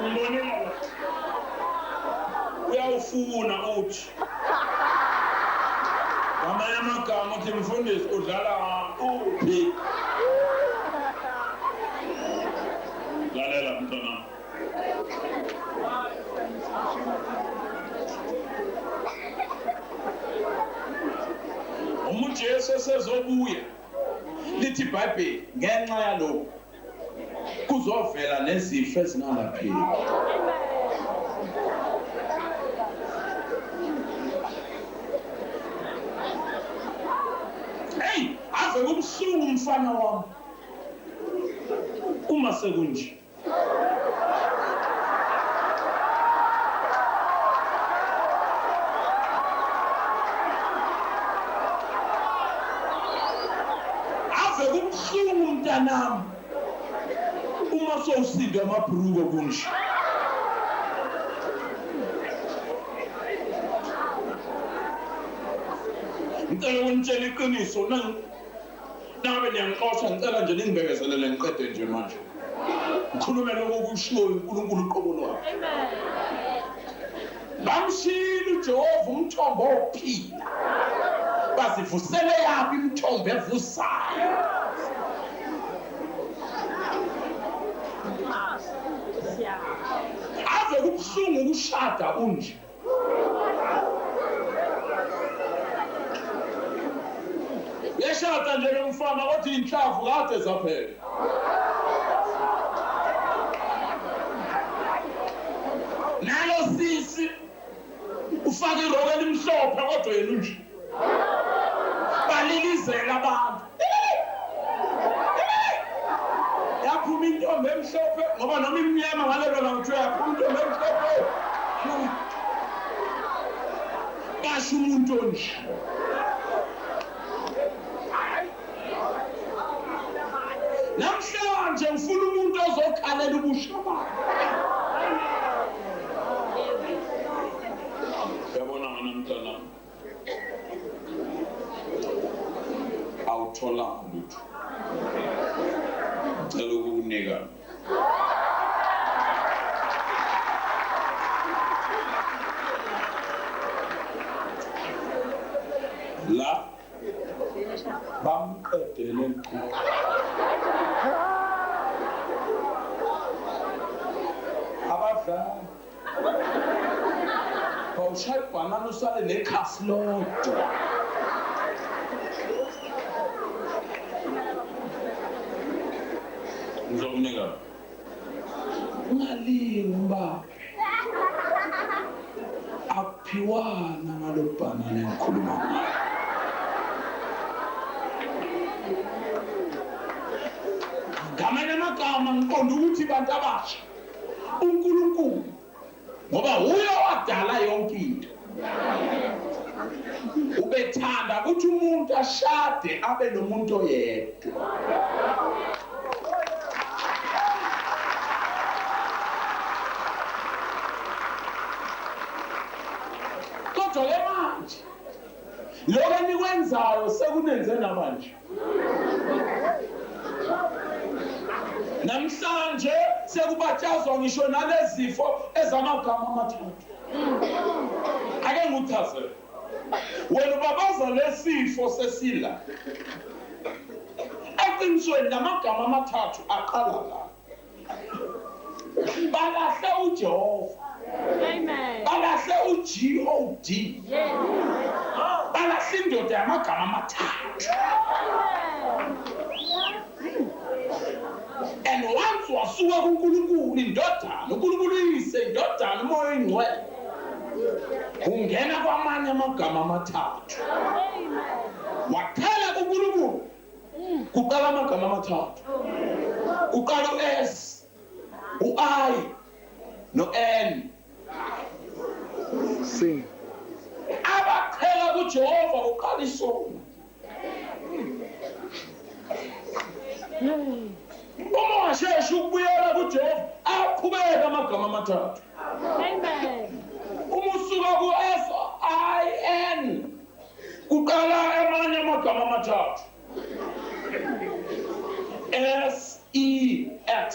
umbonela uyawufuna uthi ngamanye amagama uthi mfundisi udlala uphi lalela mntwana umuntu Jesu esezobuya lithi iBhayibheli ngenxa yalokho kuzovela nezifo ezingalapheki hey ave kubuhlungu mfana wami uma sekunje ave kubuhlungu mntanami uma sowusindwe amabhuruko kunje ngicela ukunitshela iqiniso nabe niyangiqosha ngicela nje ningibekezelele ngiqede nje manje ngikhulume lokho kushiwo uNkulunkulu uqobo lwakhe bamshila uJehova umthombo ophila bazivusele yaphi imithombo evusayo ave kubuhlungu ukushada unje yeshada nje lomfana othi inhlavu kade zaphela nalo sisi ufake iroke elimhlophe kodwa yena unje balilizela abantu yaphuma intombi emhlophe ngoba noma imnyama ngalelo langa kuthiwa yaphuma intombi emhlophe kasho umuntu onje namhlanje ngifuna umuntu ozokhalela ubusha bakhe yabona mana mntana awuthola lutho ngicela ukukunika la bamqedele abadlali bawushaya ibhanana usale nekhasi lodwa ngizokunika ungalingi mbaba akuphiwana ngalo bhanana engikhuluma ngayo ngamanye amagama ngiqonda ukuthi bantu abasha uNkulunkulu ngoba uyo wadala yonke into ubethanda ukuthi umuntu ashade abe nomuntu oyedwa kodwa ke manje lokho enikwenzayo sekunenze namanje namhlanje sekubatshazwa ngisho nalezifo ezamagama amathathu ake ngikuchazele wena ubabaza lesifo sesila eqinisweni lamagama amathathu aqala la balahle uJehova Amen. balahle uGOD, Yes. balahle indoda yamagama amathathu. And once wasuka kuNkulunkulu indodana, uNkulunkulu uyise, indodana, umoya oyingcwele, ungena kwamanye amagama amathathu. Waqala kuNkulunkulu, kuqala amagama amathathu. Uqala uS, uI, no-N. Sing. Abaqhela kuJehova uqala isona. Uma washesha ukubuyela kuJehova, aqhubeka amagama amathathu. Amen. Uma usuka ku-SIN, kuqala amanye amagama amathathu. SEX.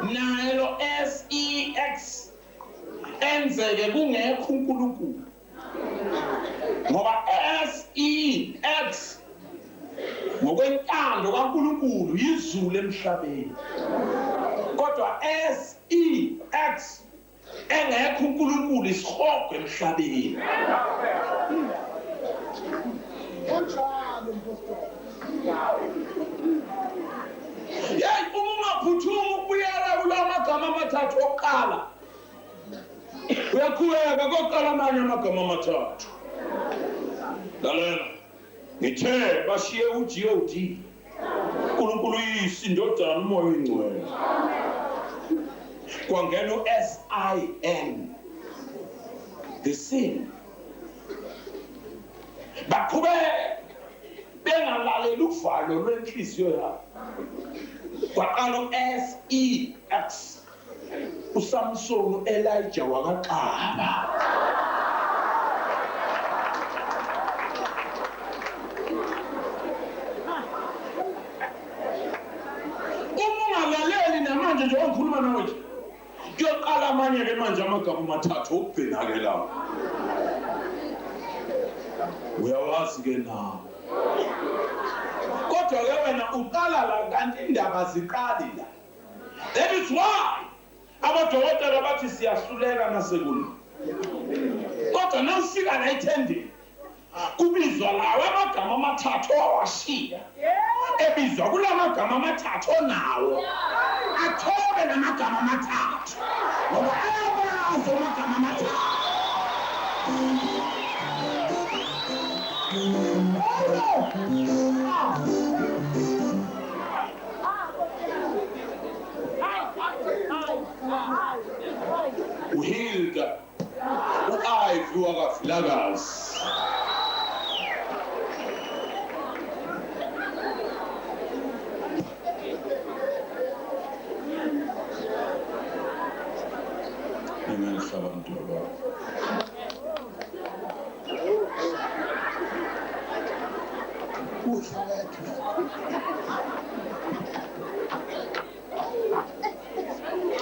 Naye lo SEX enzeke kungekho uNkulunkulu. Ngoba SEX ngokwentando kaNkulunkulu yizulu emhlabeni. Kodwa SEX engekho uNkulunkulu isihogo emhlabeni. Yey, uma ungaphuthuma ukubuyela kulawo magama amathathu okuqala, uyaqhubeka kokuqala amanye amagama amathathu. Lalela, ngithe bashiye uGOD, uNkulunkulu uyise, indodana, umoya oyingcwele. Kwangena uSIN, the sin. Baqhubeka bengalaleli uvalo lwenhliziyo yabo. Kwaqala uSEX, uSamson, uElijah wakaqaba. Uma ungalaleli namanje nje ongikhuluma nawe nje, kuyoqala amanye-ke manje amagama amathathu okubhena-ke lawo. Uyawazi-ke nawe. Kodwa-ke wena uqala la, kanti indaba ziqali la. That is why abadokotela bathi siyahluleka nasekule. Kodwa nawufika la ethendeni, kubizwa lawo amagama amathathu owashiya. Ebizwa kula magama amathathu onawo. Athobe la magama amathathu. Ngoba ayabazi amagama amathathu. uHilda, u-Ivy wakaVilakazi. Ngenhla abantu ababo.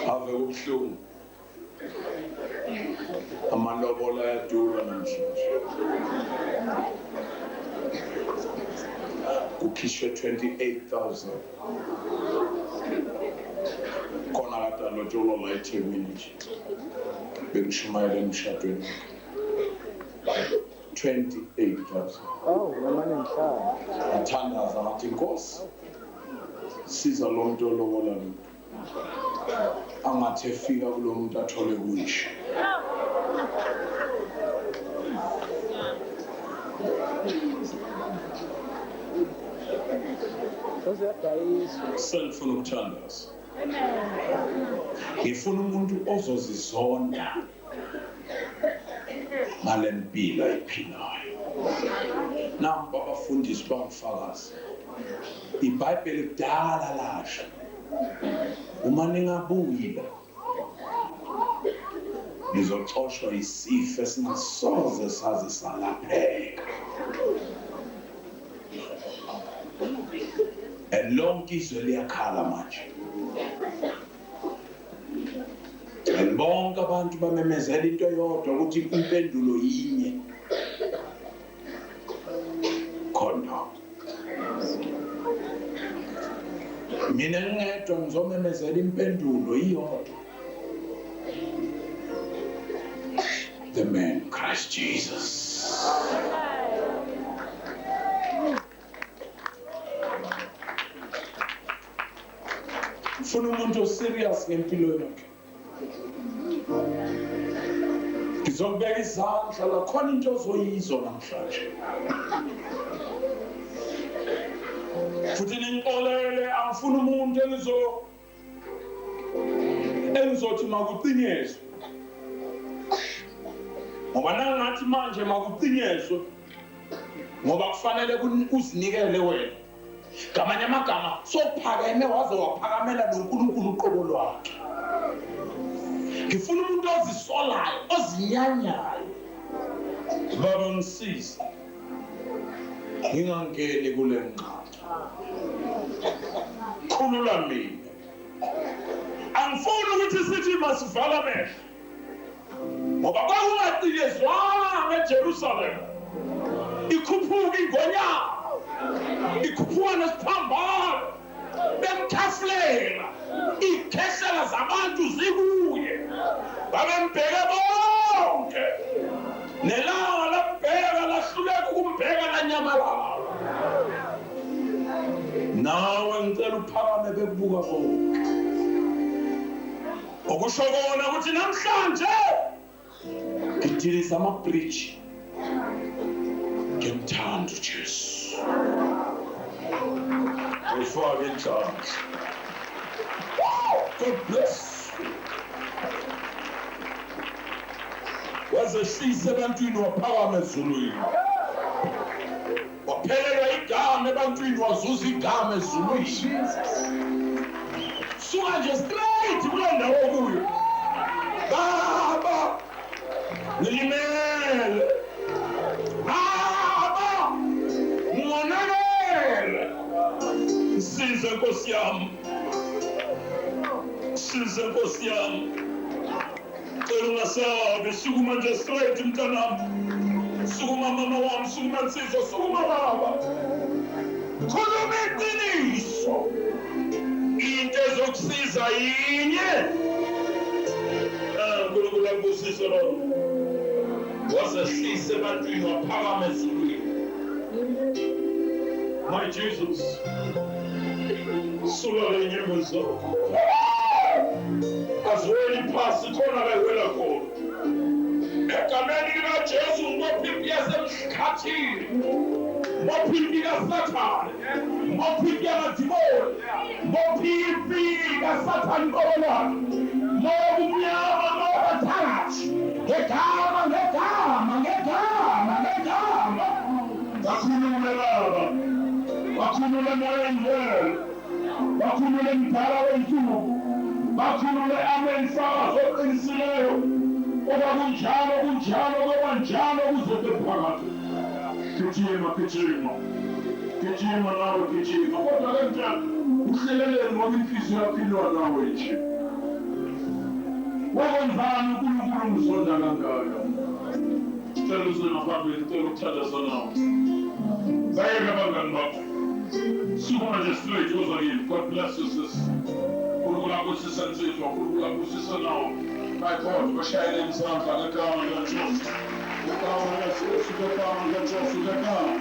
Ave ubuhlungu. Amalobola ayadura namhlanje. Kukhishwe 28,000. Khona kade alotsholwa la eThekwini nje. Bengishumayela emshadweni. 28,000. Oh, namanye mhlaba. Athandaza ngathi Nkosi, siza lo muntu olobola lo. Angathi efika kulo muntu athole kuyisho. Selifuna ukuthandaza. Ngifuna umuntu ozozizonda ngale mpilo ayiphilayo. Nampa abafundisi bangifakazi. iBhayibheli kudala lasho. Uma ningabuyile nizoxoshwa isifo esingasoze saze salapheka. Lonke izwe liyakhala manje. Bonke abantu bamemezela into eyodwa ukuthi impendulo yinye. Condom. mina ngedwa ngizomemezela impendulo iyodwa. The man Christ Jesus. Ufuna umuntu oserious ngempilo yakhe. Ngizokubeka izandla la khona into ozoyizwa namhlanje. Futhi ningixolele angifuni umuntu engizothi makucinyezwe. Ngoba nangathi manje makucinyezwe ngoba kufanele uzinikele wena. Ngamanye amagama sophakeme waze waphakamela noNkulunkulu uqobo lwakhe. Ngifuna umuntu ozisolayo, ozinyanyayo. Baba ngisize. Ngingangeni kule nqatha. Khulula mina. Angifuni ukuthi sithi masivala amehlo. Ngoba kwakungacinyezwanga eJerusalem. Ikhuphuka ingonyama. Ikhuphuka nesiphambano. Bemthafulela. Ikhehlela zabantu zikuye. Babembheka bonke. Nelanga labheka lahluleka ukumbheka lanyamalala. Nawe ngicela uphakame bekubuka bonke. Okusho kona ukuthi namhlanje ngidilisa amabridge. Ngimthanda uJesu. Ufake inhlanhla. God bless you. Wazehlisa ebantwini waphakama ezulwini. Waphelelwa igama ebantwini wazuza igama ezulwini. Suka nje straight kule ndawo kuyo. Baba nilimele. Baba ngonakele. Size Nkosi yami. Size Nkosi yami. Cela ungasabi, sukuma nje straight mntanami. Sukuma mama wami, sukuma nsizwa, sukuma baba. Khuluma iqiniso. Into ezokusiza yinye. UNkulunkulu akubusise lo. Wasehlisa ebantwini waphakama ezulwini. My Jesus. Sulale inyembe zakho. Azweli phasi khona bewela khona. Egameni likaJesu ngibopha impi yasemkhathini. Ngibopha impi kaSathane. Ngibopha impi yamadimoni. Ngibopha impi kaSathane qolana. Moya umnyama, moya thakathi. Ngegama. Bakhulule baba. Bakhulule moya engcwele. Bakhulule mdala wensuku. Bakhulule amensakazo oqinisileyo. Oba kunjalo koba njalo kuzobe phakathi. Gijima nawe gijima. Kodwa kanjani uhleleleni ngoba inhliziyo yakho ilwa nawe nje. Wakwenzani uNkulunkulu ngizonda kangaka? Cela uzona phambili, cela ukuthandaza nawe. Bayeka abangani bakho. Sukuma nje straight uza kimi. God bless you sis. uNkulunkulu akubusise nsizwa, uNkulunkulu akubusise nawe. My God, bashayele izandla ngegama likaJesu. Ngegama likaJesu, ngegama likaJesu, ngegama.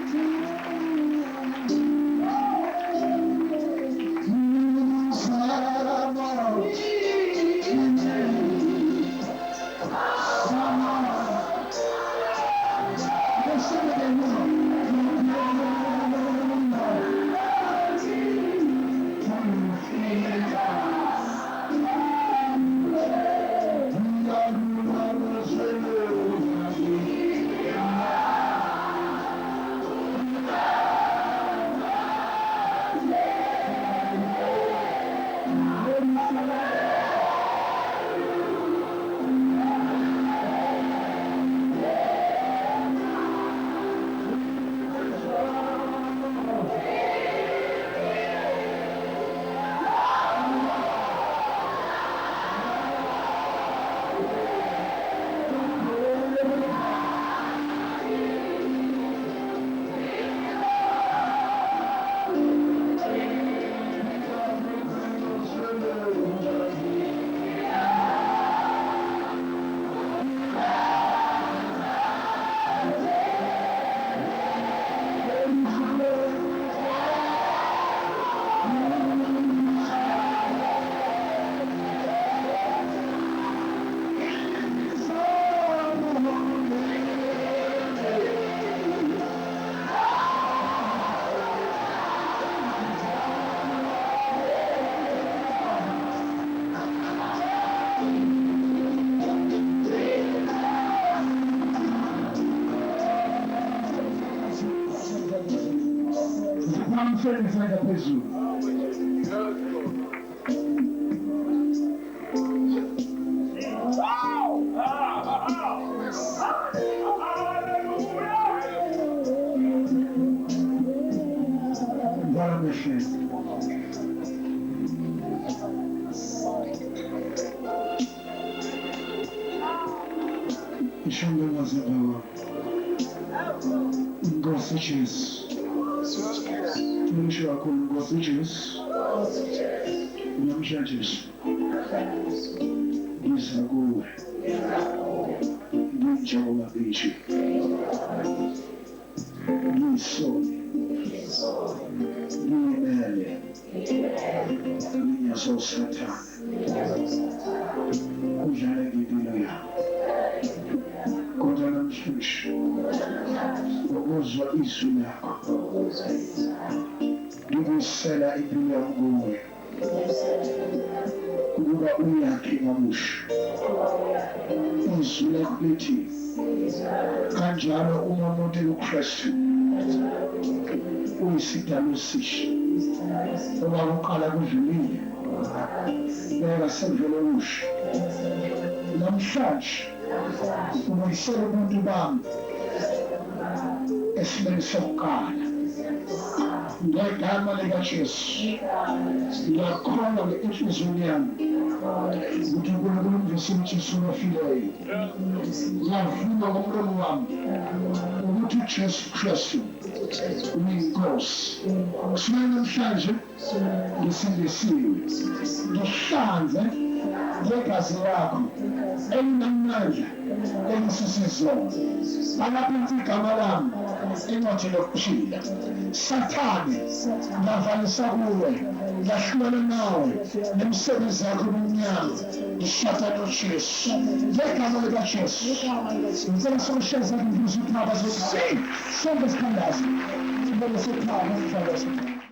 Phuseni isandla phezulu. Vala amehlezi. Ishongo mazebaba. Nkosi Jesu. Umusho wakho Nkosi Jesu. Namhlanje Jesu. Ngiza kuwe. Njengoba bisho. Ngiyisoni. Ngiyimele. Ngiyazo Sathane. Udlale ngempilo yakho. Kodwa namhlanje ukuzwa izwi lakho. Ngibusela impilo yami kuwe. Ukuba uyakhe kabusha. Izwi lakho lithi kanjalo uma umuntu eluKristu uyisidalwa esisha. Uma uqala kudlulile beka sevele okusha. Namhlanje ubuyisela umuntu bami esimeni sokuqala. Ngegama likaJesu ngiyakhona nge-enhliziyweni yami ukuthi uNkulunkulu umvuse uJesu ofileyo. Ngiyavuma ngomlomo wami ukuthi uJesu Kristu uyinkosi. Kusukela namhlanje ngisindisiwe. Ngihlanze ngegazi lakho elinamandla elisisizono. Alapha igama lami incwadi lokuphila. Sathane ngavalisa kuwe, ngahlukana nawe nemsebenzi yakho omnyama. Ngishatha noJesu ngegama likaJesu. Ngicela sokusheza imbuzi uphaba zokuthi sonke sithandaze sibone sekhaya ngomhlaba.